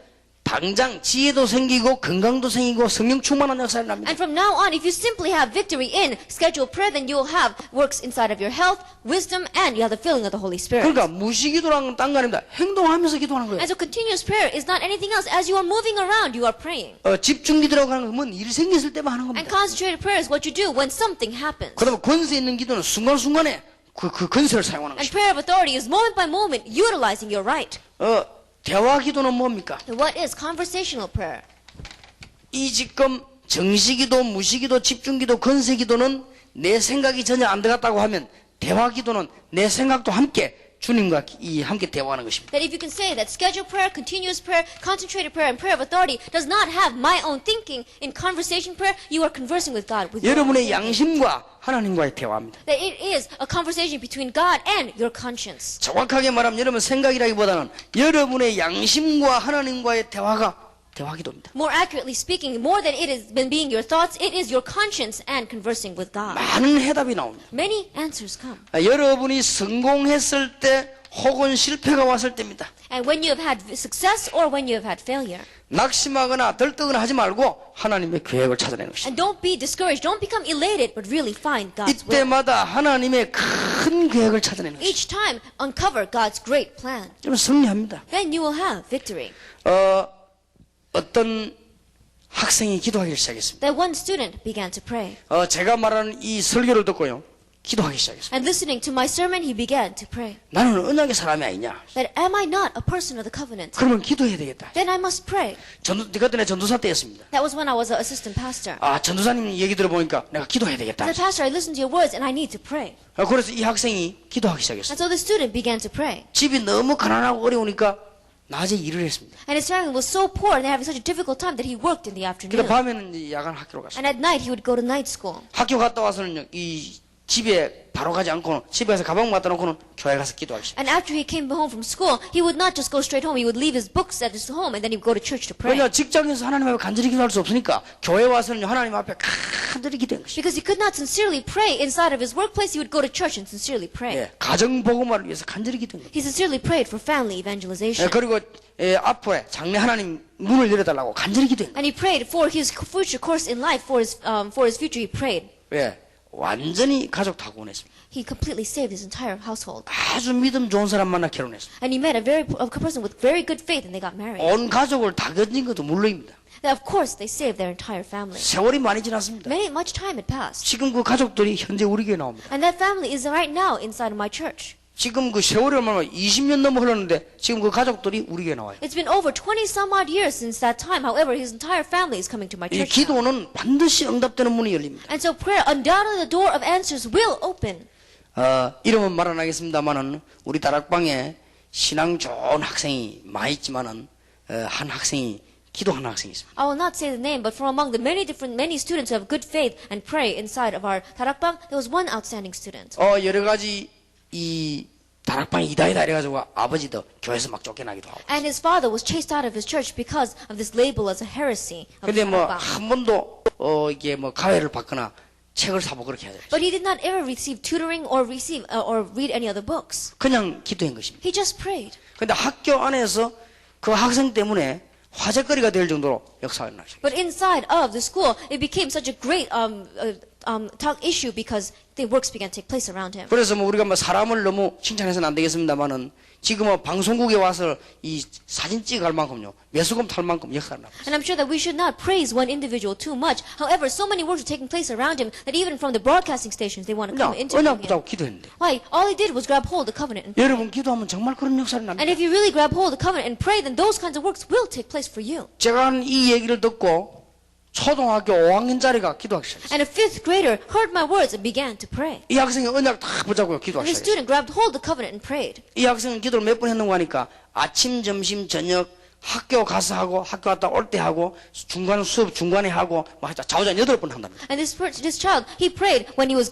당장 지혜도 생기고 건강도 생기고 성령 충만한 역사를 납니다. And from now on, if you simply have victory in scheduled prayer, then you will have works inside of your health, wisdom, and you have the filling of the Holy Spirit. 그러니까 무시기도라는 건 딴 거 아닙니다. 행동하면서 기도하는 거예요. And so continuous prayer is not anything else. As you are moving around, you are praying. 집중기도라고 하는 건 일이 생겼을 때만 하는 And 겁니다. concentrated prayer is what you do when something happens. 그다음에 권세 있는 기도는 순간순간에 그 권세를 사용하는 And 것입니다. prayer of authority is moment by moment utilizing your right. 대화 기도는 뭡니까? And what is conversational prayer? 이 지금 정시기도, 무시기도, 집중기도, 권세기도는 내 생각이 전혀 안 들어갔다고 하면 대화 기도는 내 생각도 함께 주님과 함께 대화하는 것입니다. That if you can say that scheduled prayer, continuous prayer, concentrated prayer, and prayer of authority does not have my own thinking in conversation prayer, you are conversing with God. With your own 여러분의 thinking. 양심과 하나님과의 대화입니다. That it is a conversation between God and your conscience. 정확하게 말하면 여러분 생각이라기보다는 여러분의 양심과 하나님과의 대화기도입니다. More accurately speaking, more than it has been being your thoughts, it is your conscience and conversing with God. 많은 해답이 나옵니다. Many answers come. 여러분이 성공했을 때 혹은 실패가 왔을 때입니다. And when you have had success or when you have had failure. 낙심하거나 들뜨거나 하지 말고 하나님의 계획을 찾아내는 것입니다. And don't be discouraged, don't become elated, but really find God's will. 이때마다 하나님의 큰 계획을 찾아내는 것입니다. Each time uncover God's great plan. 그러면 승리합니다. Then you will have victory. 어떤 학생이 기도하기 시작했습니다. That one student began to pray. 제가 말하는 이 설교를 듣고요. 기도하기 시작했습니다. And listening to my sermon, he began to pray. 나는 언약의 사람이 아니냐. That am I not a person of the covenant? 그러면 기도해야 되겠다. Then I must pray. 그때 전도사 때였습니다. That was when I was an assistant pastor. 전도사님 얘기 들어보니까 내가 기도해야 되겠다. As a pastor, I listened to your words and I need to pray. 그래서 이 학생이 기도하기 시작했어요. And so the student began to pray. 집이 너무 가난하고 어려우니까 낮에 일을 했습니다. And his family was so poor and they were having such a difficult time that he worked in the 그러니까 afternoon. 밤에는 이제 야간 학교로 갔어요. And at night, he would go to night school. 학교 갔다 와서는 이 집에 바로 가지 않고는 집에서 가방 갖다 놓고는 교회 가서 기도하기 시작했어요. And after he came home from school, he would not just go straight home. He would leave his books at his home and then he would go to church to pray. 왜냐 직장에서 하나님 앞에 간절히 기도할 수 없으니까 교회 와서는 하나님 앞에 간절히 기도한 것이죠. Because he could not sincerely pray inside of his workplace, he would go to church and sincerely pray. 예, 가정 복음화를 위해서 간절히 기도한 거예요. He sincerely prayed for family evangelization. 그리고 앞으로 장래 하나님 문을 열어달라고 간절히 기도한 거예요. And he prayed for his future course in life, for his future he prayed. 왜? 완전히 가족 다 구원했습니다. He completely saved his entire household. 아주 믿음 좋은 사람 만나 결혼했습니다. And he met a person with very good faith and they got married. 온 가족을 다 건진 것도 물론입니다. And of course, they saved their entire family. 세월이 많이 지났습니다. Much time had passed. 지금 그 가족들이 현재 우리 교회에 나옵니다. And that family is right now inside of my church. 지금 그 세월이 얼마나 20년 넘어 흘렀는데 지금 그 가족들이 우리 교회에 나와요. It's been over 20 some odd years since that time. However, his entire family is coming to my 이 church now. 기도는 반드시 응답되는 문이 열립니다. And so prayer, undoubtedly the door of answers will open. 이름은 말 안 하겠습니다만은 우리 다락방에 신앙 좋은 학생이 많이 있지만은 한 학생이 기도하는 학생이 있습니다. I will not say the name, but from among the many students who have good faith and pray inside of our darakbang, there was one outstanding student. 여러 가지 이 다락방이 이다이다 이래가지고 아버지도 교회에서 막 쫓겨나기도 하고. And his father was chased out of his church because of this label as a heresy of 근데 뭐 darakbang. 한 번도 이게 뭐 가회를 받거나 책을 사고 그렇게 하죠. But he did not ever receive tutoring or read any other books. 그냥 기도한 것입니다. He just prayed. 근데 학교 안에서 그 학생 때문에 화제거리가 될 정도로 역사가 일어나죠. But inside of the school, it became such a great talk issue because the works began to take place around him. 그래서 뭐 우리가 뭐 사람을 너무 칭찬해서는 안 되겠습니다만은 지금 뭐 방송국에 와서 이 사진 찍어갈 만큼요 매수금 탈 만큼 역사가 나고. And I'm sure that we should not praise one individual too much. However, so many works are taking place around him that even from the broadcasting stations, they want to come into 언약 him. 붙잡고 기도했는데. Why? All he did was grab hold of the covenant and pray. 여러분 기도하면 정말 그런 역사를 납니다. And if you really grab hold of the covenant and pray, then those kinds of works will take place for you. 제가 한 이 얘기를 듣고 초등학교 5학년짜리가 기도하기 시작했어요. And a fifth grader heard my words and began to pray. 이 학생이 언약을 다 붙잡고 And 기도하기 the 시작했어요. student grabbed hold of the covenant and prayed. 이 학생은 기도를 몇 번 했는가 하니까 아침, 점심, 저녁 학교 가서 하고 학교 갔다 올 때 하고 중간 수업 중간에 하고 막 좌우자 8번 한답니다. And this child, he prayed when he was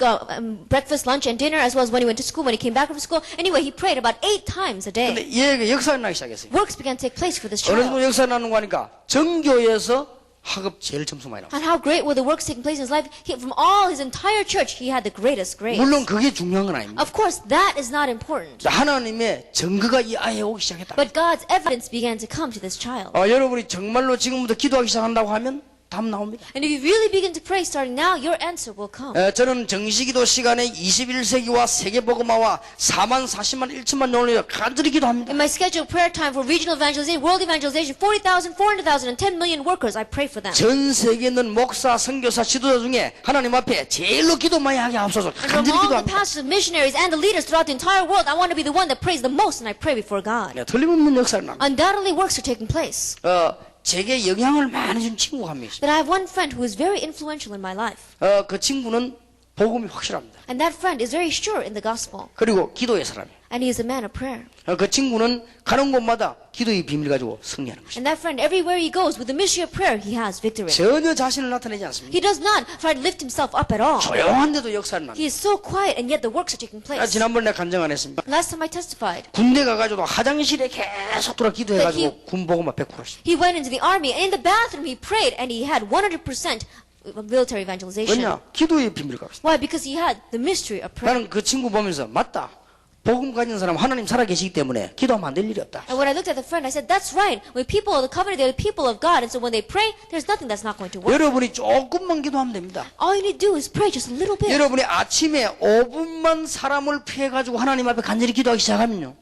breakfast, lunch, and dinner, as well as when he went to school, when he came back from school. Anyway, he prayed about 8 times a day. 근데 얘가 역사가 나기 시작했어요. Works began to take place for this 어느 정도 child. 역사가 나는 거 하니까 전교에서 학업 제일 점수 많이 나왔어요. And how great were the works taking place in his life. From all his entire church, he had the greatest grades. 물론 그게 중요한 건 아닙니다. Of course, that is not important. 하나님의 증거가 이 아이에 오기 시작했다. But God's evidence began to come to this child. 여러분이 정말로 지금부터 기도하기 시작한다고 하면 답 나옵니다. And if you really begin to pray starting now, your answer will come. 저는 정시기도 시간에 21세기와 세계복음화와 4만 40만 1천만 영혼을 간절히 기도합니다. In my scheduled prayer time for regional evangelization, world evangelization, 40,000, 400,000, and 10 million workers, I pray for them. 전 세계에 있는 목사, 선교사, 지도자 중에 하나님 앞에 제일로 기도 많이 하게 하옵소서. And from 간절히 all the 기도합니다. pastors, missionaries, and the leaders throughout the entire world, I want to be the one that prays the most, and I pray before God. 틀림없는 역사를 납니다. Undoubtedly, works are taking place. 제게 영향을 많이 준 친구가 한 명 있습니다. But I have one friend who is very influential in my life. 그 친구는 복음이 확실합니다. And that friend is very sure in the gospel. 그리고 기도의 사람이에요. And he is a man of prayer. 그 친구는 가는 곳마다 기도의 비밀 가지고 승리하는 것입니다. And that friend, everywhere he goes, with the mystery of prayer, he has victory. 전혀 자신을 나타내지 않습니다. He does not try to lift himself up at all. 조용한데도 역사를 납니다. He is so quiet, and yet the works are taking place. 지난번에 내가 간증 안 했습니다. Last time I testified, 군대 가가지고 화장실에 계속 돌아 기도해가지고 군 복음화 100% 했습니다. he went into the army, and in the bathroom he prayed, and he had 100% military evangelization. 왜냐? 기도의 비밀을 가졌습니다. Why? Because he had the mystery of prayer. 나는 그 친구 보면서 맞다. 복음 가진 사람 하나님 살아계시기 때문에 기도하면 안 될 일이 없다. And when I looked at the friend, I said, that's right. When people of the covenant, they're the people of God. And so when they pray, there's nothing that's not going to work. 여러분이 조금만 기도하면 됩니다. All you need to do is pray just a little bit. 여러분이 아침에 5분만 사람을 피해가지고 하나님 앞에 간절히 기도하기 시작하면요.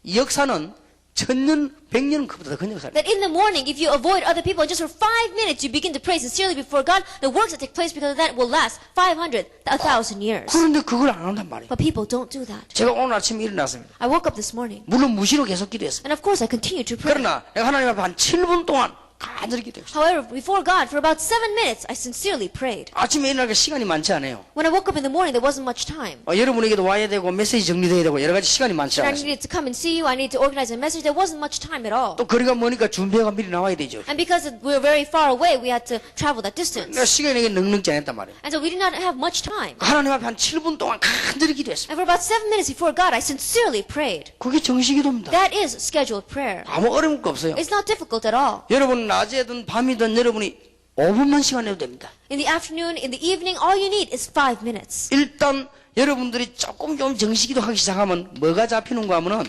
이 역사는 1000년, 100년은 그보다 더 큰 역사입니다. That in the morning, if you avoid other people, and just for 5 minutes, you begin to pray sincerely before God, the works that take place because of that will last 500, 1,000 years. 그런데 그걸 안 한단 말이에요. But people don't do that. 제가 오늘 아침에 일어났습니다. I woke up this morning, 물론 무시로 계속 기도했습니다. and of course I continue to pray. 그러나 내가 하나님 앞에 한 7분 동안 간절히 기도했어요. However, before God, for about 7 minutes, I sincerely prayed. 아침에 일어나니까 시간이 많지 않아요. When I woke up in the morning, there wasn't much time. 여러분에게도 와야 되고 메시지 정리돼야 되고 여러 가지 시간이 많지 And I 않아요. needed to come and see you, I needed to organize a message, there wasn't much time at all. 또 거리가 머니까 준비가 미리 나와야 되죠. And because we were very far away, we had to travel that distance. 내가 시간이 내게 넉넉지 않았단 말이에요. And so we did not have much time. 하나님 앞에 한 7분 동안 간절히 기도했습니다. And for about 7 minutes before God, I sincerely prayed. 그게 정식기도입니다. That is scheduled prayer. 아무 어려울 거 없어요. It's not difficult at all. 여러분 낮에든 밤이든 여러분이 5분만 시간 내도 됩니다. In the afternoon, in the evening, all you need is 5 minutes. 일단 여러분들이 조금 좀 정식기도 하기 시작하면 뭐가 잡히는가 하면은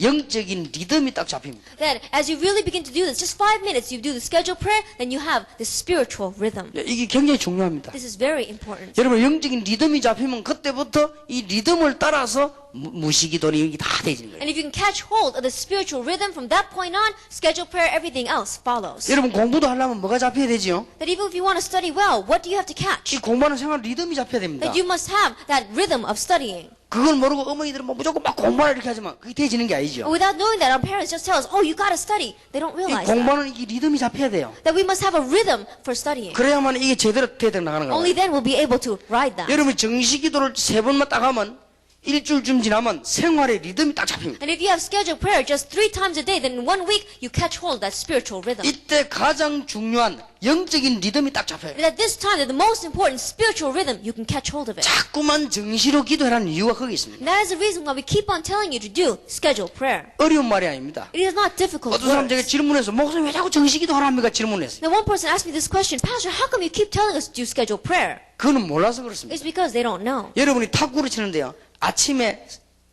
영적인 리듬이 딱 잡힙니다. That as you really begin to do this, just 5 minutes, you do the scheduled prayer, then you have the spiritual rhythm. 이게 굉장히 중요합니다. This is very important. 여러분 영적인 리듬이 잡히면 그때부터 이 리듬을 따라서 무시기도니 다 되지는 거예요. And if you can catch hold of the spiritual rhythm from that point on, scheduled prayer, everything else follows. 여러분 공부도 하려면 뭐가 잡혀야 되지요? That even if you want to study well, what do you have to 이 catch? 공부하는 생활 리듬이 잡혀야 됩니다. That you must have that rhythm of studying. 그걸 모르고 어머니들은 뭐 무조건 막 공부하라 이렇게 하지만 그게 되지는 게 아니죠. Without knowing that, our parents just tell us, oh, you gotta study. They don't 이 realize that. 공부하는 이 리듬이 잡혀야 돼요. That we must have a rhythm for studying. 그래야만 이게 제대로 되어 나가는 Only 거예요. then we'll be able to ride that. 여러분 정식기도를 3번만 딱 하면 일주일쯤 지나면 생활의 리듬이 딱 잡힙니다. And if you have scheduled prayer just 3 times a day, then in 1 week, you catch hold of that spiritual rhythm. 이때 가장 중요한 영적인 리듬이 딱 잡혀요. And at this time, that the most important spiritual rhythm, you can catch hold of it. 자꾸만 정시로 기도하라는 이유가 거기 있습니다. And that is the reason why we keep on telling you to do scheduled prayer. 어려운 말이 아닙니다. It is not difficult 어떤 사람 제가 words. 질문해서 목사님 왜 자꾸 정시기도 하랍니까 질문했어요. Now one person asked me this question, Pastor, how come you keep telling us to do scheduled prayer? 그거는 몰라서 그렇습니다. It's because they don't know. 여러분이 탁구를 치는데요. 아침에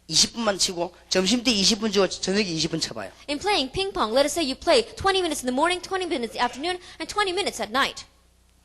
20분만 치고 점심때 20분 치고 저녁에 20분 쳐봐요. In playing ping pong, let us say you play 20 minutes in the morning, 20 minutes in the afternoon, and 20 minutes at night.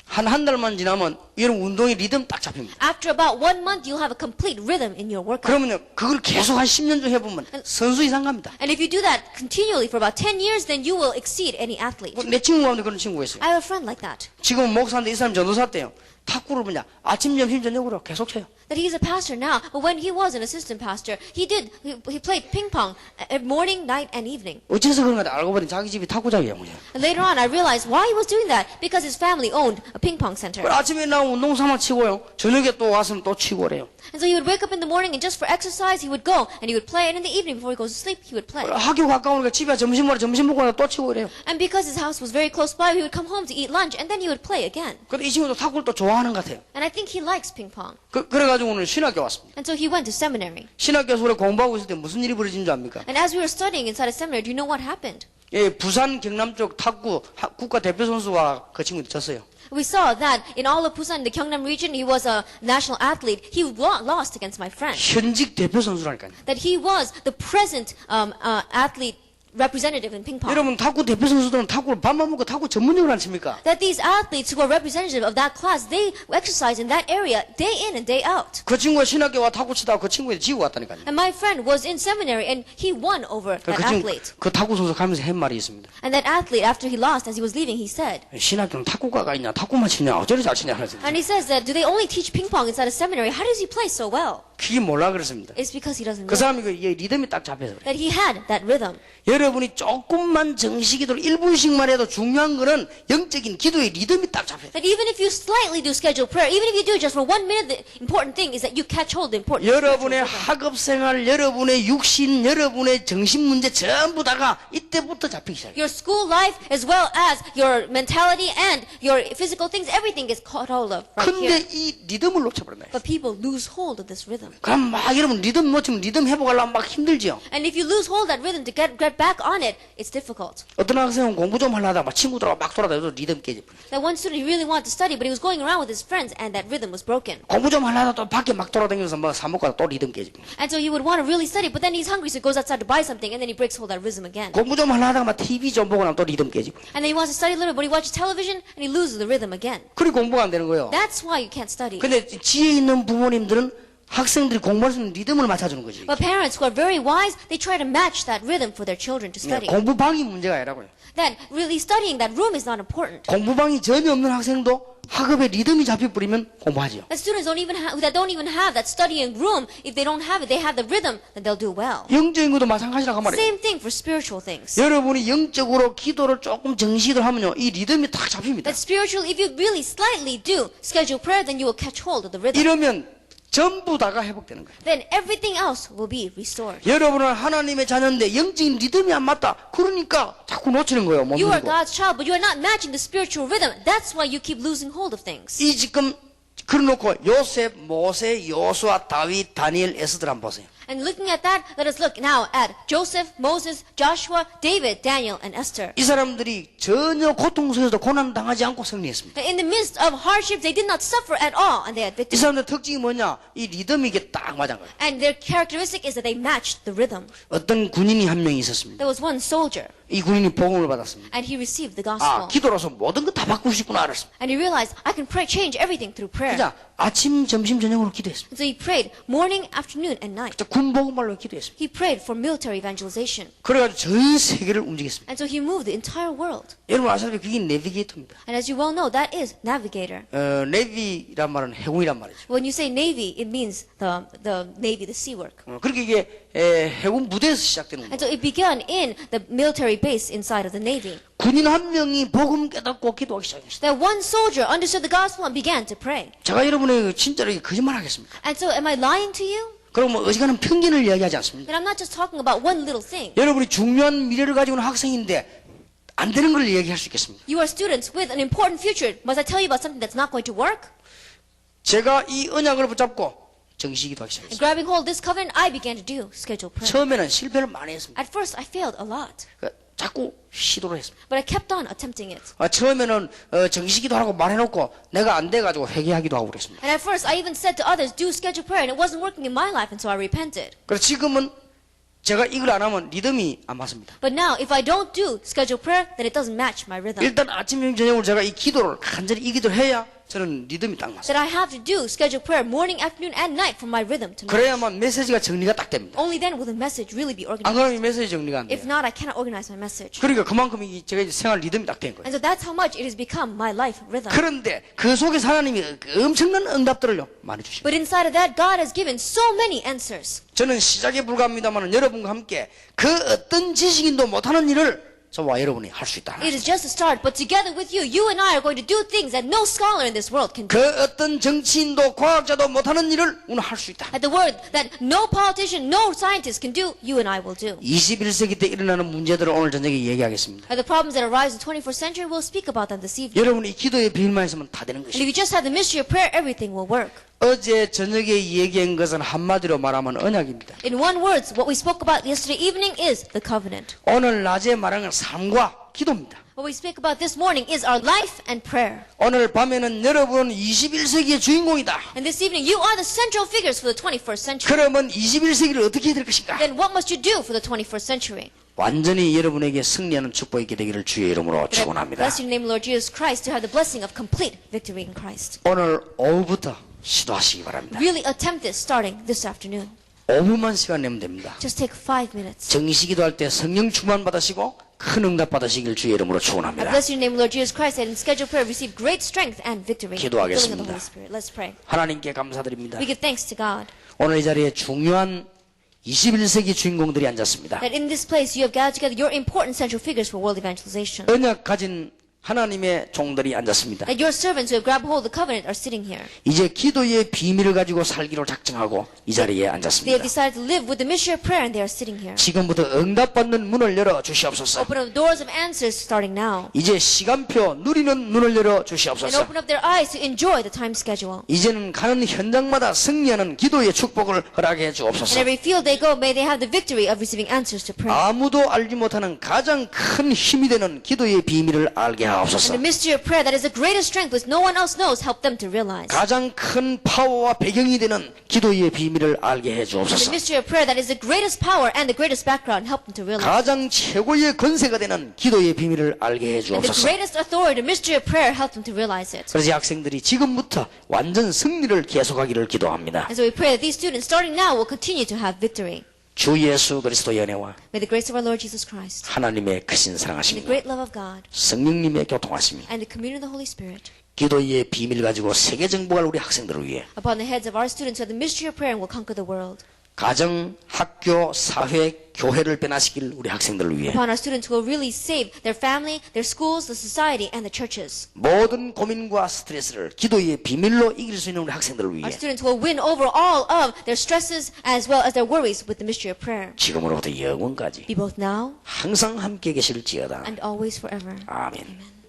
한 달만 지나면 이런 운동의 리듬 딱 잡힙니다. After about 1 month, you'll have a complete rhythm in your workout. 그러면요 그걸 계속 한 10년 중 해보면 선수 이상 갑니다. And if you do that continually for about 10 years, then you will exceed any athlete. 내 친구 가운데 그런 친구가 있어요. I have a friend like that. 지금 목사인데 이 사람 전도사 때요. 탁구를 뭐냐 아침 점심 저녁으로 계속 쳐요. That he's a pastor now, but when he was an assistant pastor, he played ping pong morning, night, and evening. 어째서 그런가 알고 보니 자기 집이 탁구장이에요. And later on, I realized why he was doing that because his family owned a ping pong center. 아침에 나오면 운동 삼아 치고요. 저녁에 또 와서는 또 치고 그래요. And so he would wake up in the morning and just for exercise, he would go and he would play, and in the evening before he goes to sleep, he would play. 학교 가까우니까 집에 점심 먹고 또 치고 그래요. And because his house was very close by, he would come home to eat lunch, and then he would play again. 근데 이 친구도 탁구를 또 좋아하는 것 같아요. And I think he likes ping pong. 그래가지고 오늘 신학교 왔습니다. And so he went to seminary. 신학교에서 우리 공부하고 있을 때 무슨 일이 벌어진 줄 압니까? And as we were studying inside a seminary, do you know what happened? 예, 부산 경남 쪽 탁구 국가 대표 선수가 그 친구 졌어요. We saw that in all of Busan, the Gyeongnam region, he was a national athlete. He lost against my friend. 현직 대표 선수라니까요. That he was the present athlete representative in ping pong. 여러분 탁구 대표 선수들은 탁구를 밥만 먹고 탁구 전문용을 안 칩니까? That these athletes who are representative of that class, they exercise in that area day in and day out. 그 친구가 신학교 와 탁구 치다가 그 친구한테 지고 왔다니까요. And my friend was in seminary and he won over that athlete. 그 탁구 선수 가면서 한 말이 있습니다. And that athlete, after he lost, as he was leaving, he said, 신학교는 탁구과가 있냐? 탁구만 치냐? 어쩌리 잘 치냐? 그랬습니다. and he says that, do they only teach ping pong inside a seminary? How does he play so well? 그게 몰라 그랬습니다. It's because he doesn't 그 know. 사람이 그 리듬이 딱 잡혀서 그래. That he had that rhythm. 여러분이 조금만 정식기도를 1분씩만 해도 중요한 거는 영적인 기도의 리듬이 딱 잡혀요. That even if you slightly do scheduled prayer, even if you do it just for 1 minute, the important thing is that you catch hold of the important 여러분의 spiritual rhythm. 학업생활, 여러분의 육신, 여러분의 정신문제 전부 다가 이때부터 잡히기 시작해요. Your school life, as well as your mentality and your physical things, everything gets caught hold of right 근데 here. 이 리듬을 놓쳐버린다. But people lose hold of this rhythm. 그럼 막 여러분 리듬 놓치면 리듬 회복하려면 막 힘들죠. And if you lose hold of that rhythm to get back on it, it's difficult. 어떤 학생은 공부 좀 하려다가 막 친구들하고 막 돌아다녀도 리듬 깨져버려요. That one student, he really wanted to study, but he was going around with his friends and that rhythm was broken. 공부 좀 하려다 또 밖에 막 돌아다니면서 뭐 사 먹고 또 리듬 깨지고. And so he would want to really study, but then he's hungry, so he goes outside to buy something, and then he breaks hold of that rhythm again. 공부 좀 하려다가 막 TV 좀 보고 나면 또 리듬 깨지고. And then he wants to study a little, but he watches television, and he loses the rhythm again. 그리고 공부가 안 되는 거예요. That's why you can't study. 근데 지혜 있는 부모님들은 학생들이 공부할 수 있는 리듬을 맞춰주는 거지. But parents who are very wise, they try to match that rhythm for their children to study. 공부방이 문제가 아니라고요. That really studying that room is not important. 공부방이 전혀 없는 학생도 학업에 리듬이 잡혀버리면 공부하죠. That students don't even have that studying room. If they don't have it, they have the rhythm, then they'll do well. 영적인 것도 마찬가지라고 말이에요. Same thing for spiritual things. 여러분이 영적으로 기도를 조금 정식을 하면요, 이 리듬이 딱 잡힙니다. That spiritual, if you really slightly do scheduled prayer, then you will catch hold of the rhythm. 이러면 전부 다가 회복되는 거예요. Then everything else will be restored. 여러분은 하나님의 자녀인데 영적인 리듬이 안 맞다. 그러니까 자꾸 놓치는 거예요. 못 You are 누리고. God's child, but you are not matching the spiritual rhythm. That's why you keep losing hold of things. 이 지금 그래놓고 요셉, 모세, 요수아, 다윗, 다니엘, 에스들 한번 보세요. And looking at that, let us look now at Joseph, Moses, Joshua, David, Daniel, and Esther. 이 사람들이 전혀 고통 속에서도 고난 당하지 않고 승리했습니다. In the midst of hardships, they did not suffer at all, and they had 이 victory. 사람들 특징이 뭐냐? 이 리듬이 이게 딱 맞은 거예요. And their characteristic is that they matched the rhythm. 어떤 군인이 한 명이 있었습니다. There was one soldier, 이 군인이 복음을 받았습니다. and he received the 아, gospel. 기도로서 모든 거 다 바꾸고 싶구나 알았습니다. And he realized, I can pray, change everything through prayer. 자, 아침, 점심, 저녁으로 기도했습니다. And so he prayed morning, afternoon, and night. 자, 군 복음말로 기도했습니다. He prayed for military evangelization. 그래가지고 전 세계를 움직였습니다. And so he moved the entire world. 여러분 아시다시피 그게 내비게이터입니다. And as you well know, that is navigator. 내비란 말은 해군이란 말이죠. When you say navy, it means the navy, the sea work. 그렇게 이게 해군 부대에서 시작되는 And 겁니다. so it began in the military base inside of the navy. 군인 한 명이 복음 깨닫고 기도하기 시작했습니다. That one soldier understood the gospel and began to pray. 제가 여러분에게 진짜로 거짓말 하겠습니다. And so am I lying to you? 그럼 뭐 어지간한 편견을 이야기하지 않습니다. That I'm not just talking about one little thing. 여러분이 중요한 미래를 가지고 있는 학생인데 안 되는 걸 얘기할 수 있겠습니다. You are students with an important future. Must I tell you about something that's not going to work? 제가 이 언약을 붙잡고 정식기도 하기 And 시작했습니다. grabbing hold of this covenant, I began to do scheduled prayer. 처음에는 실패를 많이 했습니다. At first, I failed a lot. 자꾸 시도를 했습니다. But I kept on attempting it. 처음에는 정식기도 하라고 말해놓고 내가 안 돼가지고 회개하기도 하고 그랬습니다. And at first, I even said to others, do scheduled prayer, and it wasn't working in my life, and so I repented. 그래서 지금은 제가 이걸 안 하면 리듬이 안 맞습니다. But now, if I don't do scheduled prayer, then it doesn't match my rhythm. 일단 아침, 점심, 저녁으로 제가 이 기도를 간절히 이 기도를 해야 저는 리듬이 딱 맞습니다. That I have to do scheduled prayer morning, afternoon, and night for my rhythm to match. 그래야만 메시지가 정리가 딱 됩니다. Only then will the message really be 안 organized. 그러면 이 메시지 정리가 안 If 돼요. not, I cannot organize my message. 그러니까 그만큼 제가 이제 생활 리듬이 딱 된 거예요. And so that's how much it has become my life rhythm. 그런데 그 속에 하나님이 엄청난 응답들을요 많이 주십니다. But inside of that, God has given so many answers. 저는 시작에 불과합니다만 여러분과 함께 그 어떤 지식인도 못하는 일을 저와 여러분이 할 수 있다. It is just a start, but together with you, you and I are going to do things that no scholar in this world can do. 그 어떤 정치인도 과학자도 못하는 일을 오늘 할 수 있다. At the word that no politician, no scientist can do, you and I will do. 21세기 때 일어나는 문제들을 오늘 저녁에 얘기하겠습니다. And the problems that arise in the 21st century, we'll speak about them this evening. 여러분이 기도의 비밀만 있으면 다 되는 And if 것입니다. you just have the mystery of prayer, everything will work. 어제 저녁에 얘기한 것은 한마디로 말하면 언약입니다. In one word, what we spoke about yesterday evening is the covenant. 오늘 낮에 말하는 건 삶과 기도입니다. What we speak about this morning is our life and prayer. 오늘 밤에는 여러분은 21세기의 주인공이다. And this evening, you are the central figures for the 21st century. 그러면 21세기를 어떻게 해야 될 것인가? Then what must you do for the 21st century? 완전히 여러분에게 승리하는 축복이 있게 되기를 주의 이름으로 But I 축원합니다. bless your name, Lord Jesus Christ, to have the blessing of complete victory in Christ. 오늘 오후부터 시도하시기 바랍니다. Really attempt this starting this afternoon. 5분만 시간 내면 됩니다. Just take 5 minutes. 정시기도 할 때 성령 충만 받으시고 큰 응답 받으시길 주의 이름으로 I 축원합니다. bless your name, Lord Jesus Christ, that in scheduled prayer receive great strength and victory. 기도하겠습니다. Filling of the Holy Spirit. Let's pray. 하나님께 감사드립니다. We give thanks to God 오늘 이 자리에 중요한 21세기 주인공들이 앉았습니다. that in this place you have gathered together your important central figures for world evangelization. 언약 가진 하나님의 종들이 앉았습니다. That your servants who have grabbed hold of the covenant are sitting here. 이제 기도의 비밀을 가지고 살기로 작정하고 이 자리에 They have 앉았습니다. decided to live with the mystery of prayer and they are sitting here. 지금부터 응답받는 문을 열어 주시옵소서. Open up the doors of answers starting now. 이제 시간표 누리는 눈을 열어 And 주시옵소서. open up their eyes to enjoy the time schedule. 이제는 가는 현장마다 승리하는 기도의 축복을 허락해 In 주옵소서. every field they go, may they have the victory of receiving answers to prayer. 아무도 알지 못하는 가장 큰 힘이 되는 기도의 비밀을 알게 And 하옵소서. the mystery of prayer that is the greatest strength which no one else knows, help them to realize. 가장 큰 파워와 배경이 되는 기도의 비밀을 알게 해 And the 주옵소서. mystery of prayer that is the greatest power and the greatest background, help them to realize. 가장 최고의 건세가 되는 기도의 비밀을 알게 해 And the 주옵소서. greatest authority, the mystery of prayer, help them to realize it. 그래서 이 학생들이 지금부터 완전 승리를 계속하기를 기도합니다. And so we pray that these students, starting now, will continue to have victory. 주 예수 그리스도의 은혜와 May the grace of our Lord Jesus Christ, 하나님의 크신 and the 사랑하심과 great love of God, 성령님의 교통하심이 and the communion of the Holy Spirit, 기도의 비밀 가지고 세계 정복할 우리 학생들을 위해 upon the heads of our students who have the mystery of prayer and will conquer the world. 가정, 학교, 사회, 교회를 변화시킬 우리 학생들을 위해 Upon our students who will really save their family, their schools, the society, and the churches. 모든 고민과 스트레스를 기도의 비밀로 이길 수 있는 우리 학생들을 위해 Our students will win over all of their stresses as well as their worries with the mystery of prayer. 지금으로부터 영원까지 Be both now 항상 함께 계실지어다. and always forever. 아멘. Amen.